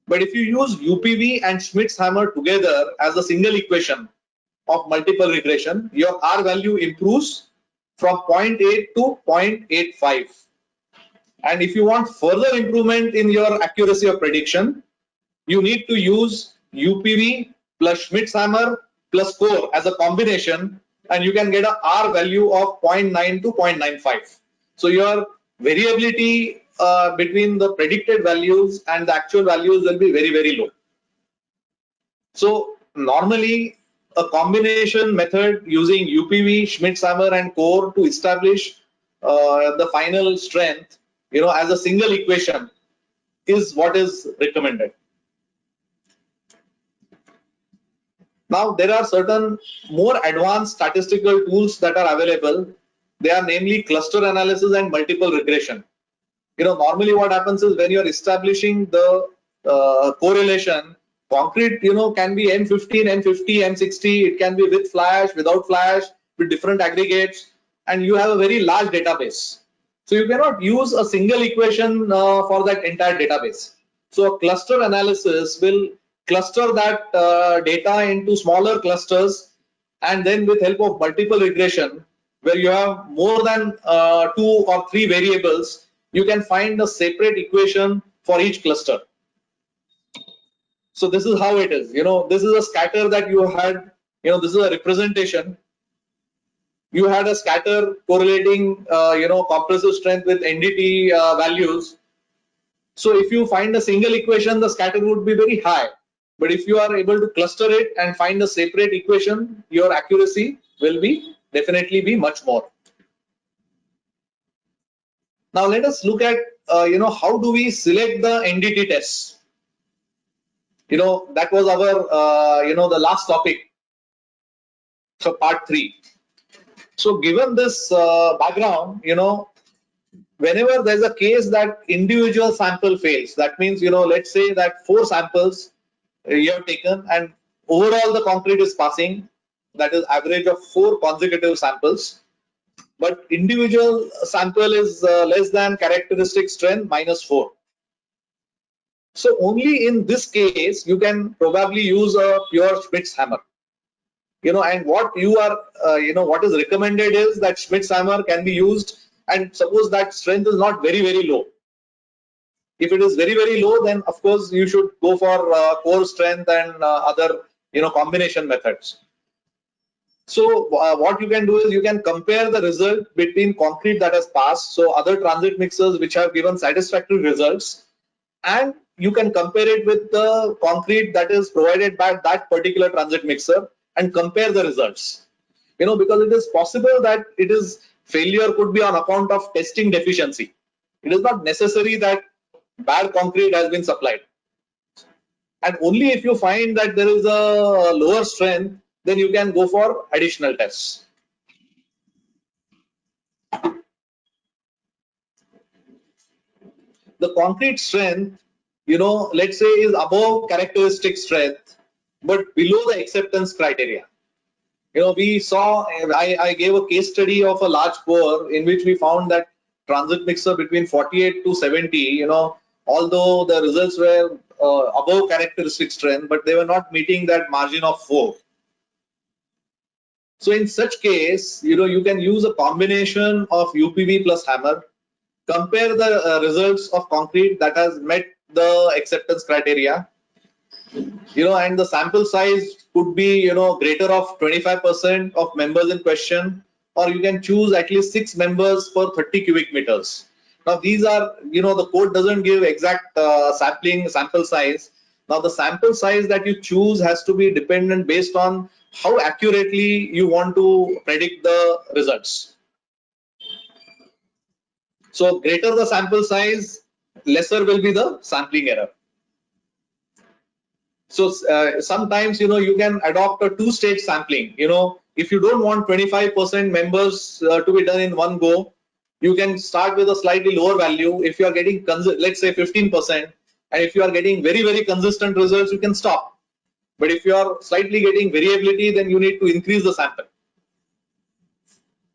But if you use UPV and Schmidt's hammer together as a single equation of multiple regression, your R value improves from 0.8 to 0.85. And if you want further improvement in your accuracy of prediction, you need to use UPV plus Schmidt-Hammer plus core as a combination, and you can get a R value of 0.9 to 0.95. So your variability between the predicted values and the actual values will be very, very low. So normally a combination method using UPV, Schmidt-Hammer and core to establish the final strength, as a single equation is what is recommended. Now there are certain more advanced statistical tools that are available. They are namely cluster analysis and multiple regression. Normally what happens is when you are establishing the correlation, concrete, can be M50, M50, M60. It can be with flash, without flash, with different aggregates, and you have a very large database. So you cannot use a single equation for that entire database. So a cluster analysis will cluster that data into smaller clusters, and then with help of multiple regression, where you have more than 2 or 3 variables, you can find a separate equation for each cluster. So this is how it is. This is a scatter that you had. This is a representation. You had a scatter correlating, compressive strength with NDT values. So if you find a single equation, the scatter would be very high. But if you are able to cluster it and find a separate equation, your accuracy will definitely be much more. Now let us look at, how do we select the NDT tests? That was our, the last topic. So part 3. So given this background, whenever there's a case that individual sample fails, that means, let's say that 4 samples you have taken and overall the concrete is passing, that is average of 4 consecutive samples, but individual sample is less than characteristic strength -4. So only in this case you can probably use a pure Schmidt-Hammer. And what you are, what is recommended is that Schmidt-Hammer can be used, and suppose that strength is not very, very low. If it is very, very low, then of course you should go for core strength and other, combination methods. So what you can do is you can compare the result between concrete that has passed, so other transit mixers which have given satisfactory results, and you can compare it with the concrete that is provided by that particular transit mixer and compare the results. Because it is possible that failure could be on account of testing deficiency. It is not necessary that bad concrete has been supplied. And only if you find that there is a lower strength, then you can go for additional tests. The concrete strength, let's say is above characteristic strength, but below the acceptance criteria. We saw, I gave a case study of a large core in which we found that transit mixer between 48 to 70, although the results were above characteristic strength, but they were not meeting that margin of 4. So in such case, you can use a combination of UPV plus hammer, compare the results of concrete that has met the acceptance criteria, and the sample size could be, greater of 25% of members in question, or you can choose at least 6 members per 30 cubic meters. Now these are, the code doesn't give exact sample size. Now the sample size that you choose has to be dependent based on how accurately you want to predict the results. So greater the sample size, lesser will be the sampling error. So sometimes, you can adopt a 2-stage sampling. If you don't want 25% members to be done in one go, you can start with a slightly lower value. If you are getting, let's say 15%, and if you are getting very, very consistent results, you can stop. But if you are slightly getting variability, then you need to increase the sample.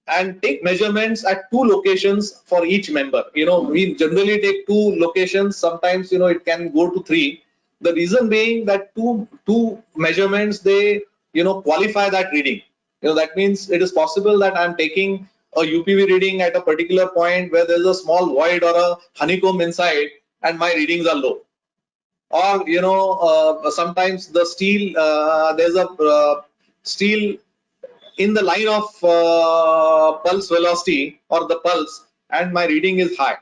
And take measurements at 2 locations for each member. We generally take 2 locations. Sometimes, it can go to 3. The reason being that two measurements, they, qualify that reading. That means it is possible that I'm taking a UPV reading at a particular point where there's a small void or a honeycomb inside and my readings are low. or sometimes the steel, there's a steel in the line of pulse velocity or the pulse, and my reading is high.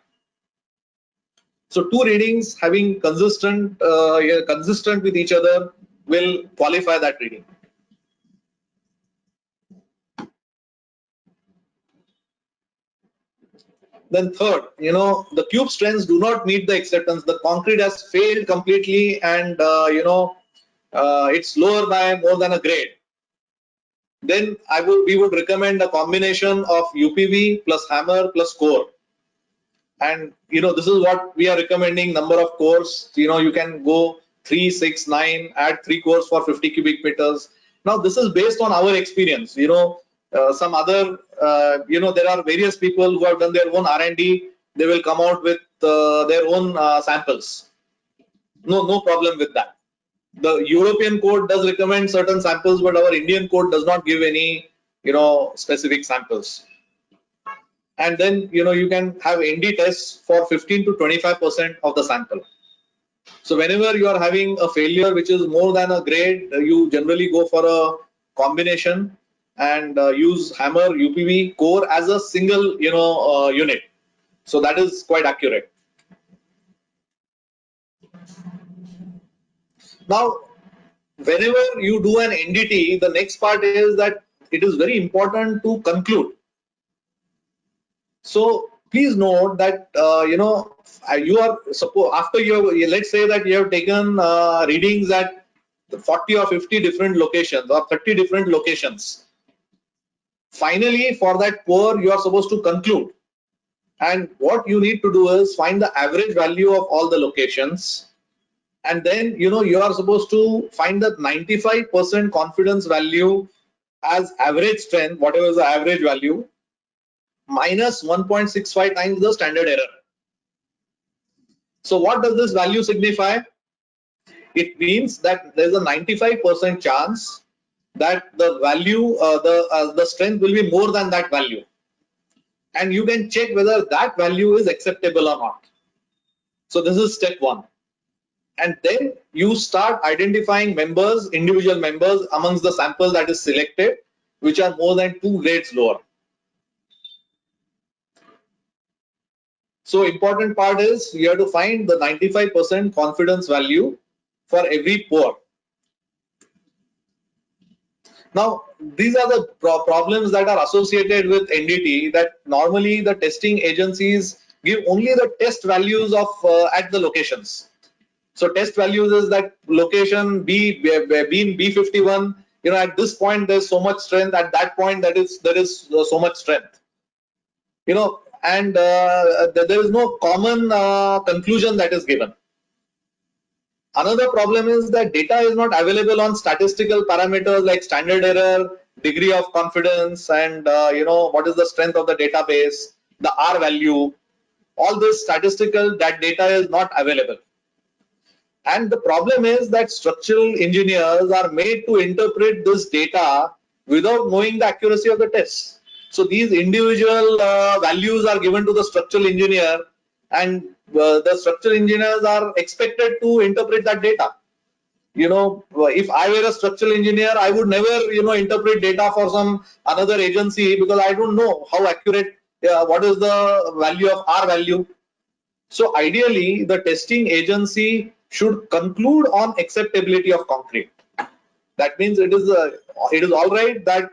So two readings having consistent with each other will qualify that reading. Then third, the cube strengths do not meet the acceptance. The concrete has failed completely, and it's lower by more than a grade. Then we would recommend a combination of UPV plus hammer plus core. And this is what we are recommending. Number of cores, you can go 3, 6, 9, add 3 cores for 50 cubic meters. Now this is based on our experience. Some other, there are various people who have done their own R&D. They will come out with their own samples. No problem with that. The European code does recommend certain samples, but our Indian code does not give any, specific samples. And then, you can have ND tests for 15 to 25% of the sample. So whenever you are having a failure which is more than a grade, you generally go for a combination and use hammer UPV core as a single, unit. So that is quite accurate. Now, whenever you do an NDT, the next part is that it is very important to conclude. So please note that you are after let's say that you have taken readings at 40 or 50 different locations or 30 different locations. Finally, for that core, you are supposed to conclude. And what you need to do is find the average value of all the locations. And then, you are supposed to find the 95% confidence value as average strength, whatever is the average value, minus 1.65 times the standard error. So what does this value signify? It means that there's a 95% chance that the value, the strength will be more than that value. And you can check whether that value is acceptable or not. So this is step one. And then you start identifying members, individual members amongst the sample that is selected, which are more than 2 grades lower. So important part is you have to find the 95% confidence value for every pore. Now, these are the problems that are associated with NDT, that normally the testing agencies give only the test values of at the locations. So test values is that location B being B51, at this point there's so much strength, at that point there is so much strength. And there is no common conclusion that is given. Another problem is that data is not available on statistical parameters like standard error, degree of confidence, and what is the strength of the database, the R value. All this statistical data is not available. And the problem is that structural engineers are made to interpret this data without knowing the accuracy of the tests. So these individual values are given to the structural engineer, and the structural engineers are expected to interpret that data. If I were a structural engineer, I would never, interpret data for some another agency, because I don't know how accurate, what is the value of R value. So ideally, the testing agency should conclude on acceptability of concrete. That means it is all right that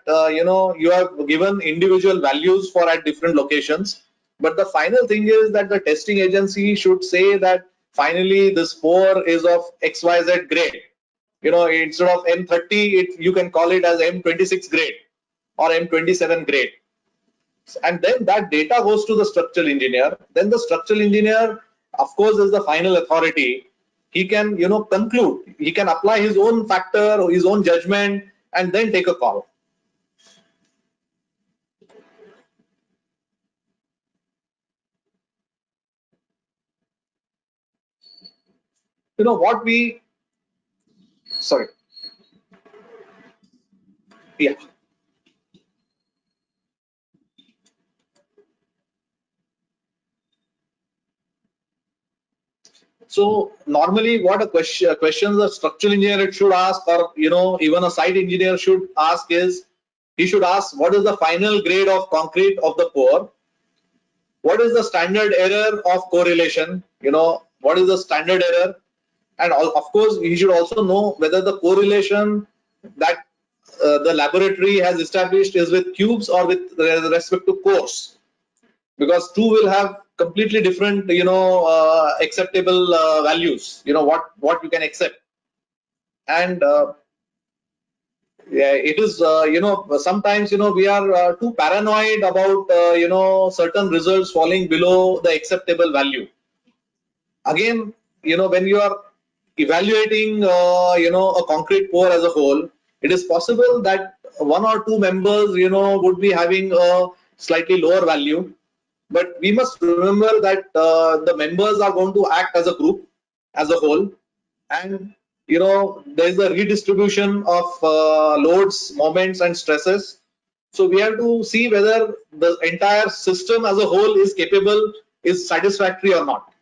you have given individual values for at different locations, but the final thing is that the testing agency should say that finally this pore is of XYZ grade. Instead of M30, you can call it as M26 grade or M27 grade. And then that data goes to the structural engineer. Then the structural engineer, of course, is the final authority. He can, conclude. He can apply his own factor, his own judgment, and then take a call. What we, sorry. Yeah. So normally what a questions a structural engineer should ask, or even a site engineer should ask, is he should ask what is the final grade of concrete of the pour, what is the standard error of correlation, what is the standard error, and of course he should also know whether the correlation that the laboratory has established is with cubes or with respect to cores, because two will have completely different acceptable values, what you can accept. And yeah, it is sometimes we are too paranoid about certain results falling below the acceptable value. Again, when you are evaluating a concrete pour as a whole, it is possible that one or two members would be having a slightly lower value, but we must remember that the members are going to act as a group as a whole, and there is a redistribution of loads, moments and stresses. So we have to see whether the entire system as a whole is capable, is satisfactory or not.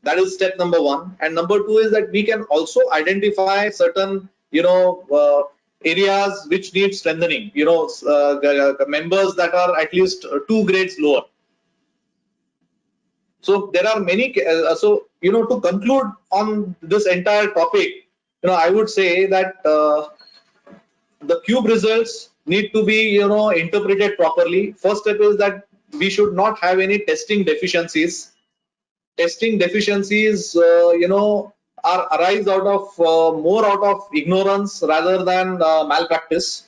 That is step number one. And number two is that we can also identify certain areas which need strengthening, the members that are at least 2 grades lower. So there are many, to conclude on this entire topic, I would say that the cube results need to be, interpreted properly. First step is that we should not have any testing deficiencies. Testing deficiencies, are arise out of more out of ignorance rather than malpractice.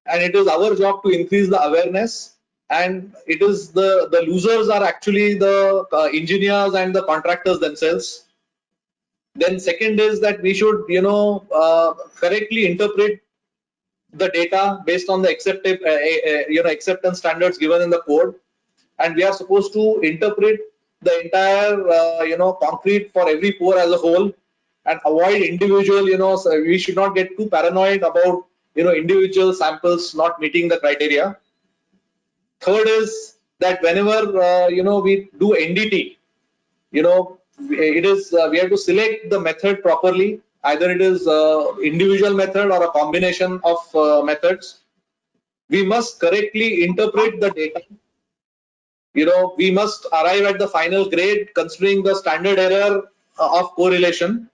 And it is our job to increase the awareness, and it is the losers are actually the engineers and the contractors themselves. Then second is that we should correctly interpret the data based on the acceptance standards given in the code, and we are supposed to interpret the entire concrete for every pour as a whole, and avoid individual, so we should not get too paranoid about individual samples not meeting the criteria. Third is that whenever we do NDT, it is we have to select the method properly. Either it is individual method or a combination of methods. We must correctly interpret the data. We must arrive at the final grade considering the standard error of correlation,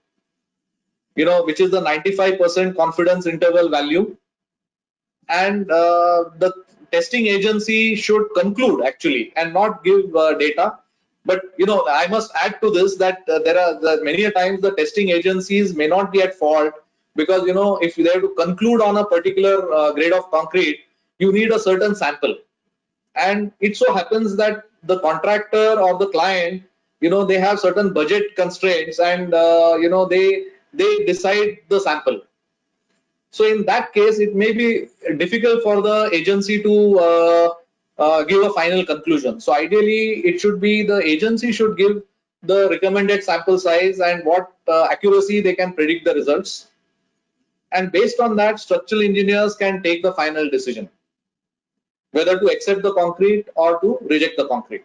which is the 95% confidence interval value. And the testing agency should conclude actually and not give data. But I must add to this that there are many a times the testing agencies may not be at fault, because if they have to conclude on a particular grade of concrete, you need a certain sample, and it so happens that the contractor or the client, they have certain budget constraints, and they decide the sample. So in that case, it may be difficult for the agency to give a final conclusion. So ideally, it should be the agency should give the recommended sample size and what accuracy they can predict the results. And based on that, structural engineers can take the final decision whether to accept the concrete or to reject the concrete.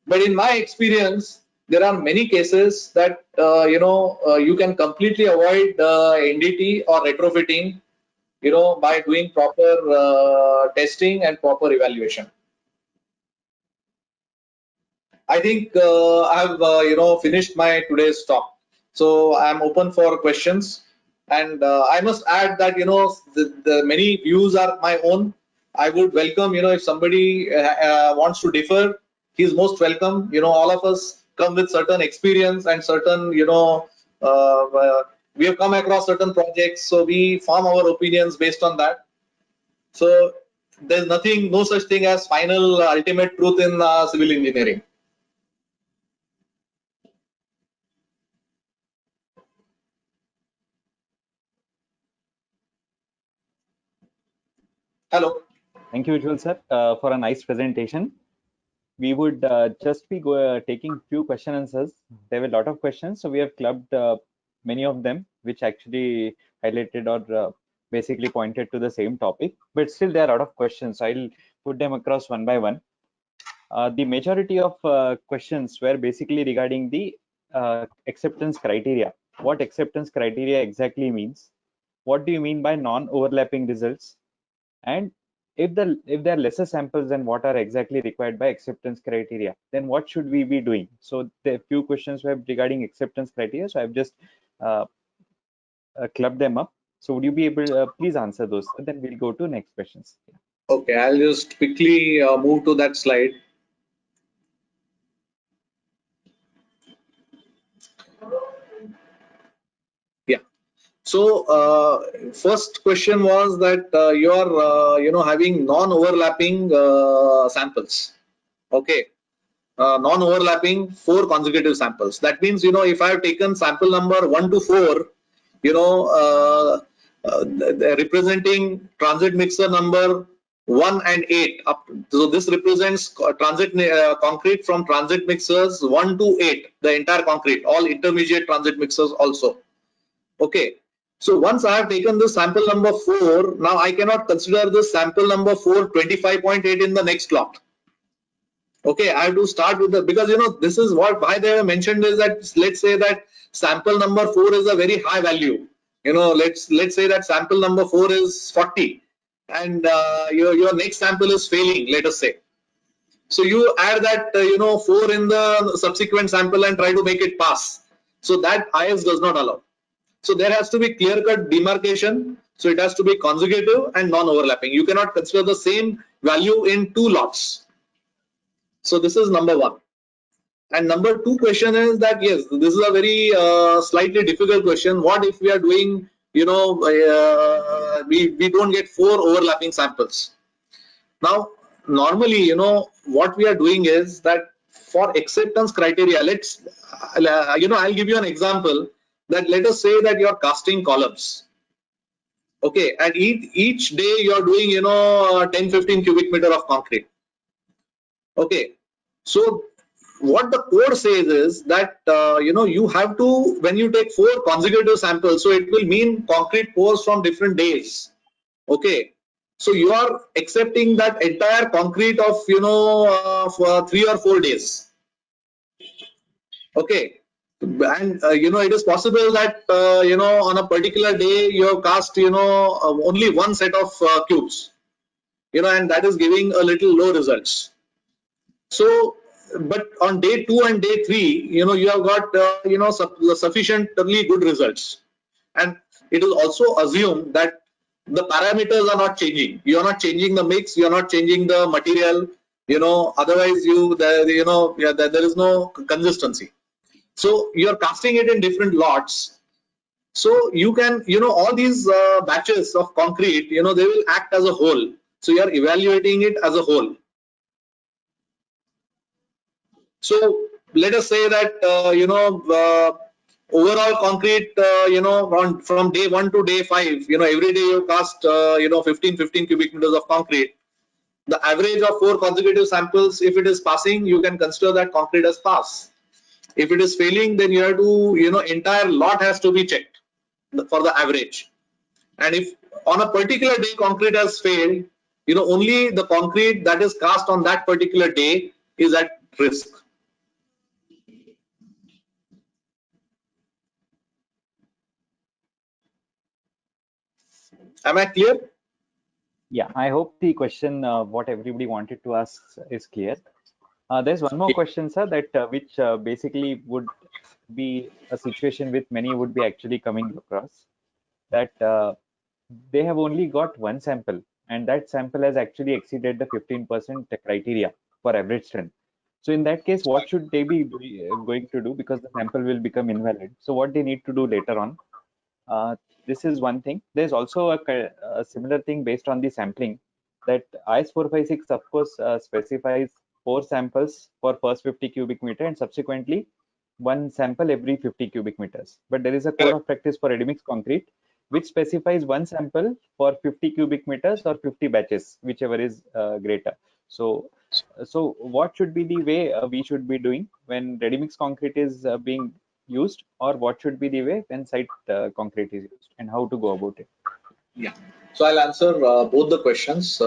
But in my experience, there are many cases that you can completely avoid NDT or retrofitting, by doing proper testing and proper evaluation. I think I've finished my today's talk, so I'm open for questions. And I must add that the many views are my own. I would welcome if somebody wants to differ, he's most welcome. All of us come with certain experience and certain we have come across certain projects, so we form our opinions based on that. So there's no such thing as final ultimate truth in civil engineering. Hello. Thank you, Ujjwal sir, for a nice presentation. We would just be taking few question answers. There were a lot of questions, so we have clubbed many of them, which actually highlighted or basically pointed to the same topic. But still, there are a lot of questions. I'll put them across one by one. The majority of questions were basically regarding the acceptance criteria. What acceptance criteria exactly means? What do you mean by non-overlapping results? And if there are lesser samples than what are exactly required by acceptance criteria, then what should we be doing? So the few questions were regarding acceptance criteria. So I've just clubbed them up. So would you be able to please answer those? Then we'll go to next questions. Okay, I'll just quickly move to that slide. Yeah. So first question was that you are having non-overlapping samples. Okay. Non-overlapping 4 consecutive samples. That means, if I have taken sample number 1 to 4, representing transit mixer number 1 and 8 up. So this represents transit concrete from transit mixers 1 to 8, the entire concrete, all intermediate transit mixers also. Okay. So once I have taken this sample number 4, now I cannot consider this sample number 4 25.8 in the next lot. Okay, I have to start with because this is why they have mentioned is that, let's say that sample number 4 is a very high value. Let's say that sample number 4 is 40 and your next sample is failing, let us say. So you add that 4 in the subsequent sample and try to make it pass. So that IS does not allow. So there has to be clear-cut demarcation. So it has to be consecutive and non-overlapping. You cannot consider the same value in 2 lots. So this is number 1. And number 2 question is that, yes, this is a very slightly difficult question. What if we are doing, we don't get 4 overlapping samples? Now, normally, what we are doing is that for acceptance criteria, I'll give you an example that let us say that you are casting columns. Okay, and each day you are doing, 10-15 cubic meter of concrete. Okay, so what the code says is that you have to, when you take 4 consecutive samples, so it will mean concrete pours from different days. Okay, so you are accepting that entire concrete of for 3 or 4 days. Okay, and it is possible that on a particular day you have cast only one set of cubes, and that is giving a little low results. So but on day 2 and day 3, you have got sufficiently good results, and it is also assumed that the parameters are not changing. You are not changing the mix, you are not changing the material, otherwise there is no consistency. So you are casting it in different lots, so you can all these batches of concrete, they will act as a whole. So you are evaluating it as a whole. So let us say that overall concrete from day 1 to day 5, every day you cast 15 cubic meters of concrete. The average of 4 consecutive samples, if it is passing, you can consider that concrete has passed. If it is failing, then you have to entire lot has to be checked for the average. And if on a particular day concrete has failed, only the concrete that is cast on that particular day is at risk. Am I clear? Yeah, I hope the question what everybody wanted to ask is clear. There's one more question, sir, that which basically would be a situation with many would be actually coming across, that they have only got one sample, and that sample has actually exceeded the 15% criteria for average strength. So in that case, what should they be going to do, because the sample will become invalid? So what they need to do later on? This is one thing. There's also a similar thing based on the sampling, that IS 456 of course specifies 4 samples for first 50 cubic meter and subsequently 1 sample every 50 cubic meters. But there is a code of practice for ready mix concrete which specifies 1 sample for 50 cubic meters or 50 batches, whichever is greater. So what should be the way we should be doing when ready mix concrete is being used, or what should be the way when site concrete is used, and how to go about it? Yeah. So I'll answer both the questions.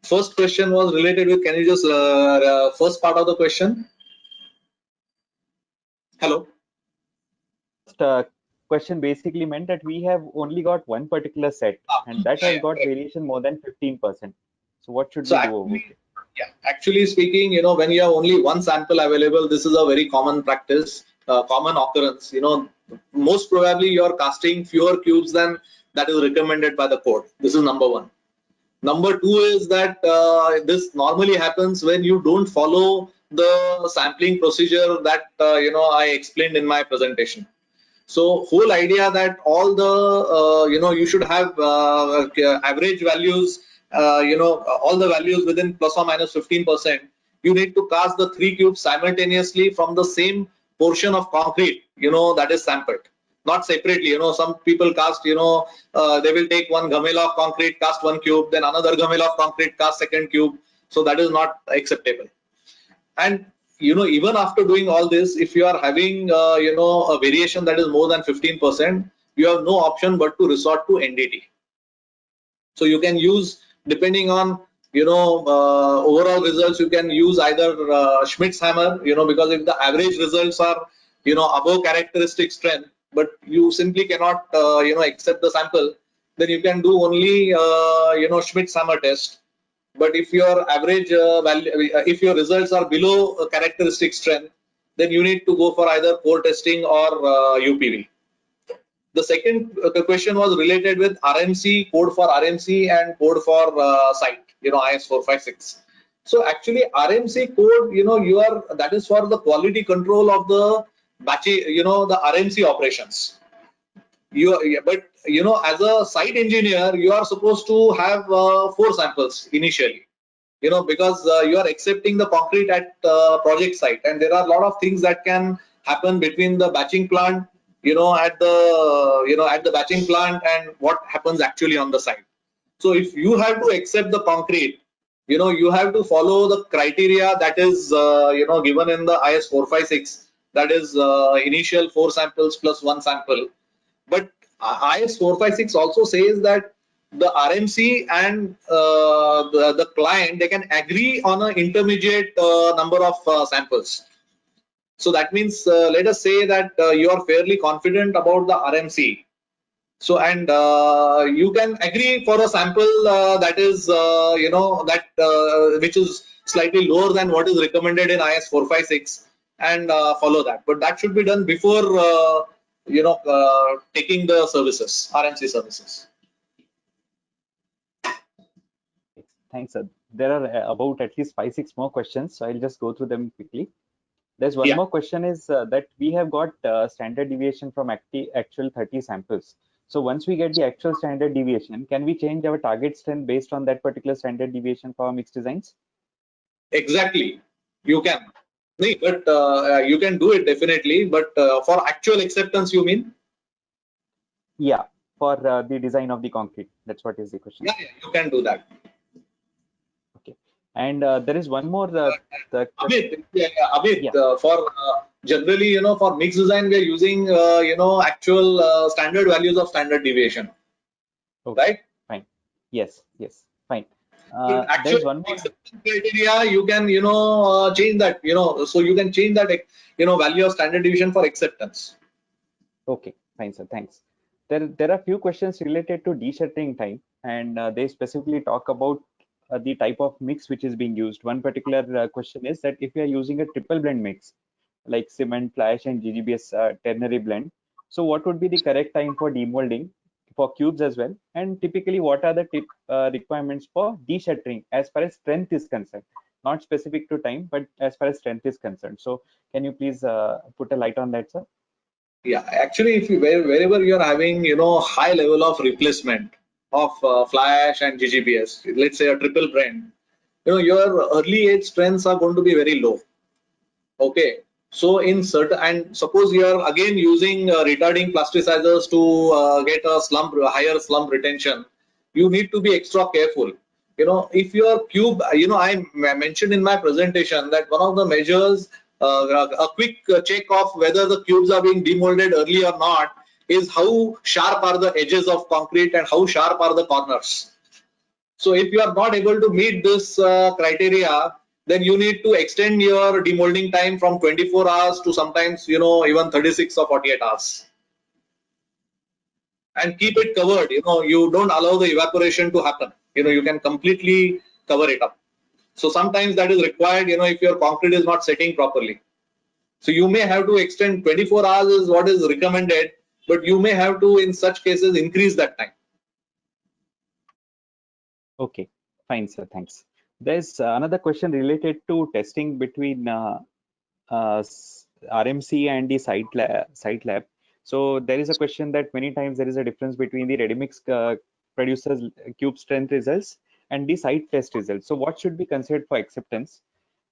First question was related with, can you just first part of the question? Hello? first question basically meant that we have only got one particular set, and that has got variation more than 15%. So what should So we do over actually, here? yeah, actually speaking, when you have only one sample available, this is a very common practice, common occurrence. Most probably you're casting fewer cubes than that is recommended by the code. This is number one. Number two is that this normally happens when you don't follow the sampling procedure that I explained in my presentation. So whole idea that all the you should have average values, all the values within plus or minus 15%. You need to cast the 3 cubes simultaneously from the same portion of concrete, that is sampled, not separately. Some people cast, they will take one gamela of concrete, cast 1 cube, then another gamela of concrete, cast second cube. So that is not acceptable. And even after doing all this, if you are having a variation that is more than 15%, you have no option but to resort to NDT. So you can use, depending on overall results, you can use either Schmidt's hammer, because if the average results are above characteristic strength, but you simply cannot accept the sample, then you can do only Schmidt's hammer test. But if your average value, if your results are below characteristic strength, then you need to go for either core testing or UPV. The second question was related with RMC, code for RMC and code for site, IS 456. So actually RMC code, that is for the quality control of the batch, the RMC operations. But as a site engineer, you are supposed to have 4 samples initially, because you are accepting the concrete at project site, and there are a lot of things that can happen between the batching plant, at the batching plant and what happens actually on the site. So if you have to accept the concrete, you have to follow the criteria that is given in the IS 456, that is initial 4 samples plus 1 sample. But IS 456 also says that the RMC and the client, they can agree on an intermediate number of samples. So that means, let us say that you are fairly confident about the RMC. So, and you can agree for a sample that is, which is slightly lower than what is recommended in IS 456, and follow that. But that should be done before, taking the services, RMC services. Thanks, sir. There are about at least 5-6 more questions, so I'll just go through them quickly. There's one more question is that we have got standard deviation from actual 30 samples. So once we get the actual standard deviation, can we change our target strength based on that particular standard deviation for our mixed designs? Exactly, you can. But you can do it definitely. But for actual acceptance, you mean? Yeah, for the design of the concrete. That's what is the question. Yeah, you can do that. Okay. And there is one more. Amit, for generally, for mixed design, we are using, actual standard values of standard deviation. Okay, right? Fine. Yes, fine. Actual There's one more acceptance criteria, you can, change that, so you can change that, value of standard deviation for acceptance. Okay, fine, sir. Thanks. There are few questions related to deshuttering time, and they specifically talk about the type of mix which is being used. One particular question is that if we are using a triple blend mix, like cement, fly ash, and GGBS ternary blend, so what would be the correct time for demolding for cubes as well? And typically, what are the requirements for deshuttering as far as strength is concerned? Not specific to time, but as far as strength is concerned. So, can you please put a light on that, sir? Yeah, actually, if you wherever you are having, high level of replacement of fly ash and GGBS, let's say a triple blend, your early age strengths are going to be very low. Okay, so in certain, and suppose you are again using retarding plasticizers to get a higher slump retention, you need to be extra careful. If your cube, I mentioned in my presentation that one of the measures, a quick check of whether the cubes are being demolded early or not, is how sharp are the edges of concrete and how sharp are the corners. So if you are not able to meet this criteria, then you need to extend your demolding time from 24 hours to sometimes, even 36 or 48 hours. and keep it covered. You don't allow the evaporation to happen. You can completely cover it up. So sometimes that is required, if your concrete is not setting properly. So you may have to extend 24 hours is what is recommended, but you may have to, in such cases, increase that time. Okay, fine, sir. Thanks. There's another question related to testing between RMC and the site lab. So there is a question that many times there is a difference between the ready-mix producers cube strength results and the site test results. So what should be considered for acceptance?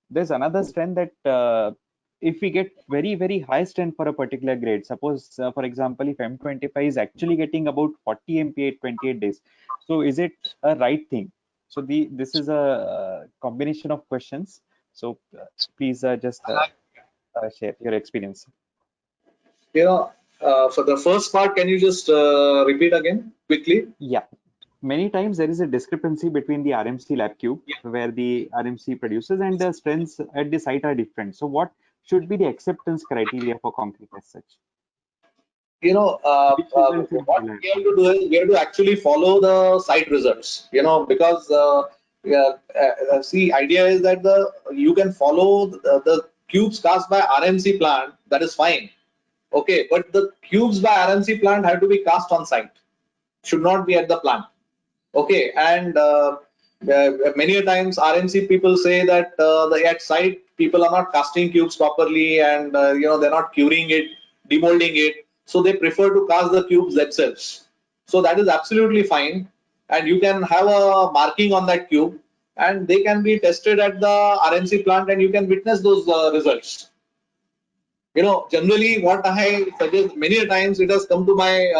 There's another strength that if we get very, very high strength for a particular grade, suppose, for example, if M25 is actually getting about 40 MPa at 28 days, so is it a right thing? So this is a combination of questions. So please just share your experience. For the first part, can you just repeat again quickly? Yeah. Many times there is a discrepancy between the RMC lab cube, Yeah. where the RMC produces, and the strengths at the site are different. So what should be the acceptance criteria for concrete as such? Which result should be What reliable? we have to do is we have to actually follow the site results, because see, idea is that you can follow the cubes cast by RMC plant, that is fine. Okay, but the cubes by RMC plant have to be cast on site, should not be at the plant. Okay, and many a times RMC people say that at site people are not casting cubes properly, and they're not curing it, demolding it, so they prefer to cast the cubes themselves. So that is absolutely fine, and you can have a marking on that cube, and they can be tested at the RMC plant, and you can witness those results. Generally what I suggest, many a times it has come to my,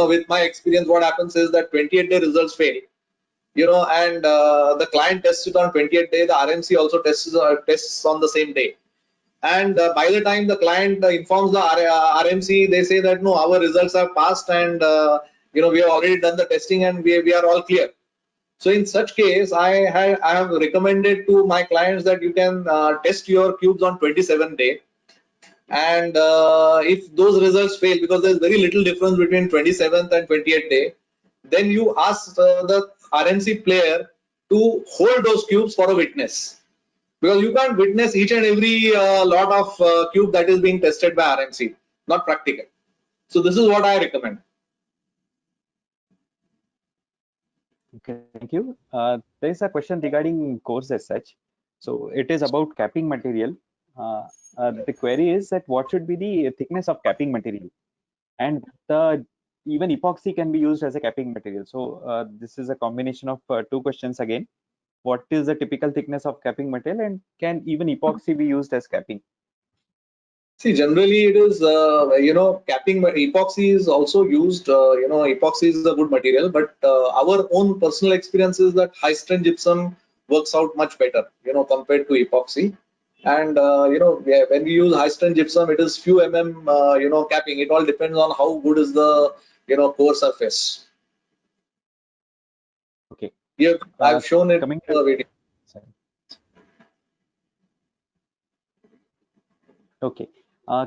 with my experience, what happens is that 28-day results fail. And the client tests it on 28th day, the RMC also tests on the same day. And by the time the client informs the RMC, they say that no, our results have passed, and we have already done the testing, and we are all clear. So in such case, I have recommended to my clients that you can test your cubes on 27th day. And if those results fail, because there's very little difference between 27th and 28th day, then you ask the RMC player to hold those cubes for a witness, because you can't witness each and every lot of cube that is being tested by RMC, not practical. So this is what I recommend. Okay, thank you. There is a question regarding course as such. So it is about capping material. The query is that what should be the thickness of capping material, and even epoxy can be used as a capping material. So this is a combination of two questions again. What is the typical thickness of capping material, and can even epoxy be used as capping? See, generally it is, capping epoxy is also used. Epoxy is a good material, but our own personal experience is that high strength gypsum works out much better, compared to epoxy. And when we use high strength gypsum, it is few capping. It all depends on how good is the core surface. Okay. Here I've shown it coming in the video. Sorry. Okay.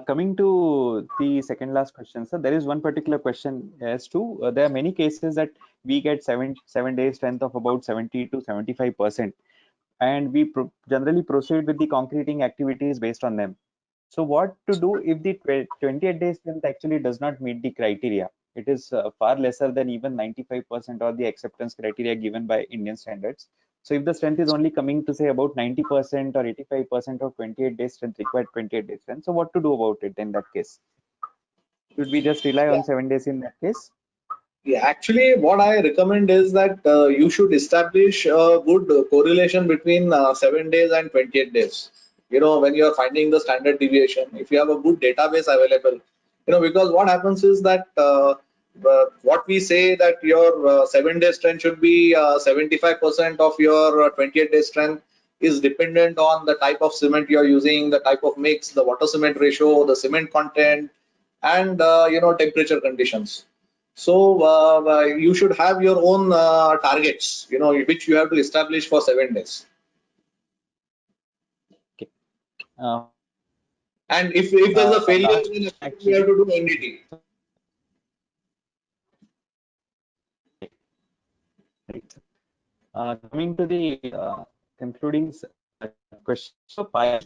Coming to the second last question, sir, there is one particular question as to there are many cases that we get 7 days strength of about 70 to 75%, and we generally proceed with the concreting activities based on them. So what to do if the 28 days strength actually does not meet the criteria? It is far lesser than even 95% or the acceptance criteria given by Indian standards. So if the strength is only coming to say about 90% or 85% of 28 days strength, required 28 days strength, so what to do about it in that case? Should we just rely on 7 days in that case? Yeah, actually, what I recommend is that you should establish a good correlation between 7 days and 28 days. When you are finding the standard deviation, if you have a good database available, because what happens is that what we say that your 7-day strength should be 75% of your 28-day strength is dependent on the type of cement you are using, the type of mix, the water cement ratio, the cement content, and temperature conditions. So you should have your own targets, which you have to establish for 7 days. Okay. And if there's a failure, then you have to do NDT. Right. Coming to the concluding question, so fails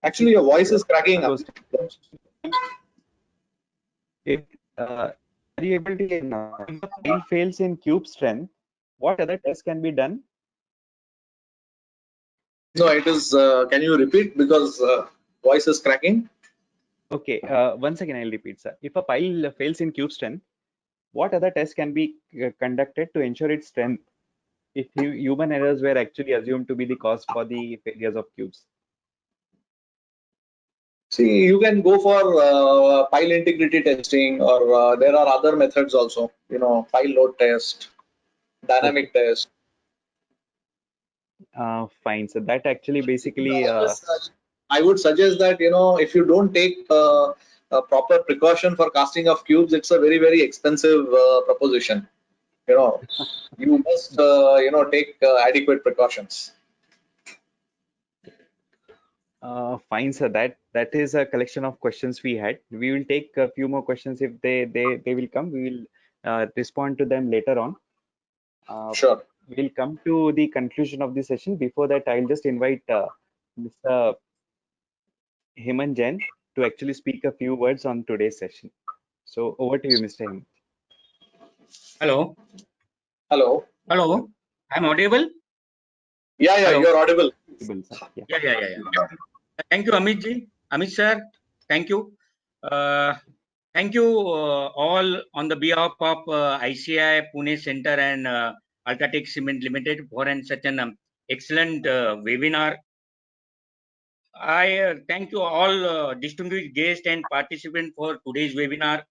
Actually, your voice is cracking up. if are you able to get now? If the file fails in cube strength, what other tests can be done? No, it is. Can you repeat, because voice is cracking? Okay, once again I'll repeat, sir. If a file fails in cube strength, what other tests can be conducted to ensure its strength if human errors were actually assumed to be the cause for the failures of cubes? See, you can go for file integrity testing, or there are other methods also. File load test, dynamic test. Fine. So that actually basically I would suggest that if you don't take a proper precaution for casting of cubes, it's a very expensive proposition. You must take adequate precautions. fine, sir. That is a collection of questions we had. We will take a few more questions if they will come. We will respond to them later on. Sure. We'll come to the conclusion of the session. Before that, I'll just invite Mr. Hemant Jain to actually speak a few words on today's session. So over to you, Mr. Hemant. Hello. Hello. Hello. I'm audible? Yeah, Hello. you're audible. Yeah. Yeah. Thank you, Amit ji. Amit sir, thank you. Thank you all on the behalf of ICI Pune Center and Ultratech Cement Limited for such an excellent webinar. I thank you all distinguished guests and participants for today's webinar.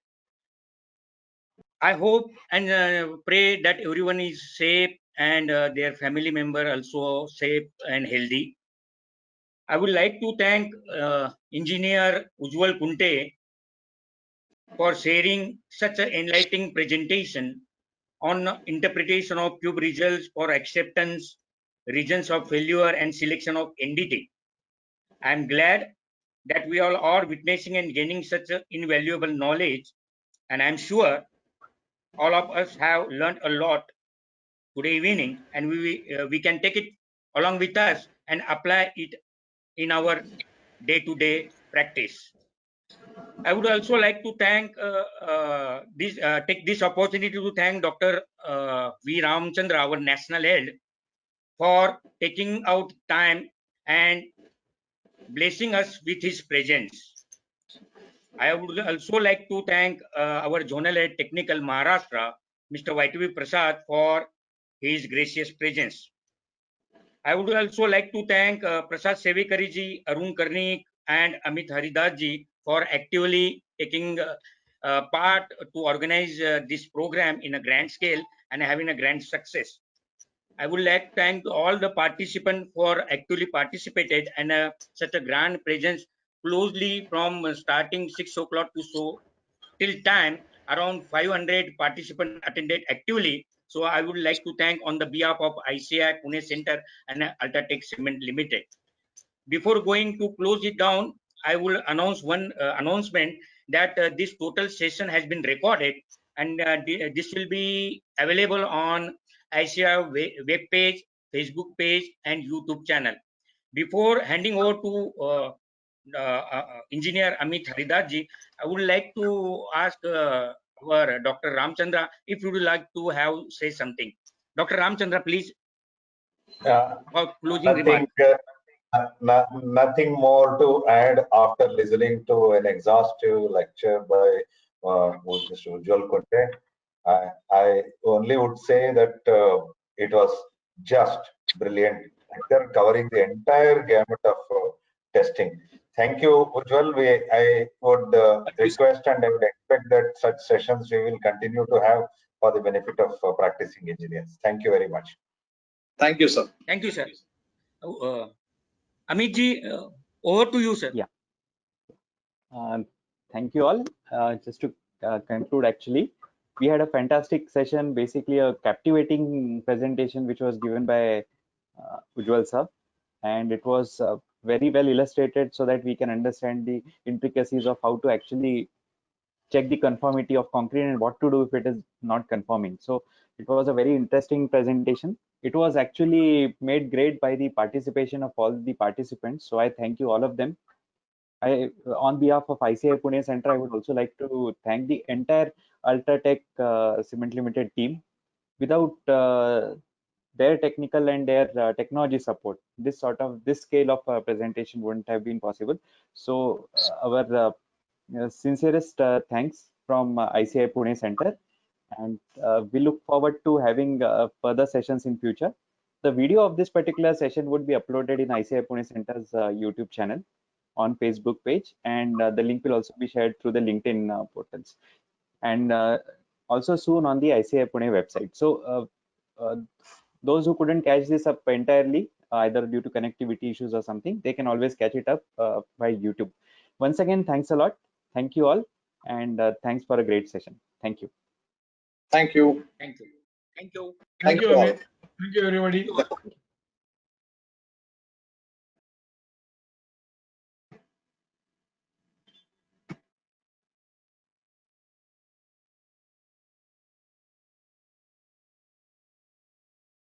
I hope and pray that everyone is safe and their family member also safe and healthy. I would like to thank Engineer Ujjwal Kunte for sharing such an enlightening presentation on interpretation of cube results for acceptance, regions of failure, and selection of NDT. I am glad that we all are witnessing and gaining such invaluable knowledge, and I am sure all of us have learned a lot today evening, and we can take it along with us and apply it in our day-to-day practice. I would also like to thank take this opportunity to thank Dr. V. Ramchandra, our national head, for taking out time and blessing us with his presence. I would also like to thank our zonal head technical Maharashtra, Mr. YTV Prasad, for his gracious presence. I would also like to thank Prasad Sevikari ji, Arun Karnik, and Amit Haridas ji for actively taking part to organize this program in a grand scale and having a grand success. I would like to thank all the participants for actively participated and such a grand presence closely from starting 6 o'clock to so till time around 500 participants attended actively. So I would like to thank on the behalf of ICI Pune Center and Ultratech Cement Limited. Before going to close it down, I will announce one announcement that this total session has been recorded and this will be available on ICI web page, Facebook page, and YouTube channel. Before handing over to Engineer Amit Haridas ji, I would like to ask our Dr. Ramchandra if you would like to have say something. Dr. Ramchandra, please. For closing remarks. Nothing more to add after listening to an exhaustive lecture by Mr. Ujjwal Kunte. I only would say that it was just brilliant lecture covering the entire gamut of testing. Thank you, Ujjwal. I would request and I would expect that such sessions we will continue to have for the benefit of practicing engineers. Thank you very much. Thank you, sir. Thank you, sir. Amit ji, over to you, sir. Yeah. Thank you all. Just to conclude, actually, we had a fantastic session, basically a captivating presentation which was given by Ujjwal sir, and it was very well illustrated so that we can understand the intricacies of how to actually check the conformity of concrete and what to do if it is not conforming. So it was a very interesting presentation. It was actually made great by the participation of all the participants. So I thank you all of them. On behalf of ICI Pune Center, I would also like to thank the entire Ultratech Cement Limited team. Without their technical and their technology support, this scale of presentation wouldn't have been possible. So our sincerest thanks from ICI Pune Center, and we look forward to having further sessions in future. The video of this particular session would be uploaded in ICI Pune Center's YouTube channel on Facebook page, and the link will also be shared through the LinkedIn portals, and also soon on the ICI Pune website. So those who couldn't catch this up entirely, either due to connectivity issues or something, they can always catch it up by YouTube. Once again, thanks a lot. Thank you all, and thanks for a great session. Thank you. Thank you. Thank you. Thank you. Thank you, all. Amit. Thank you, everybody.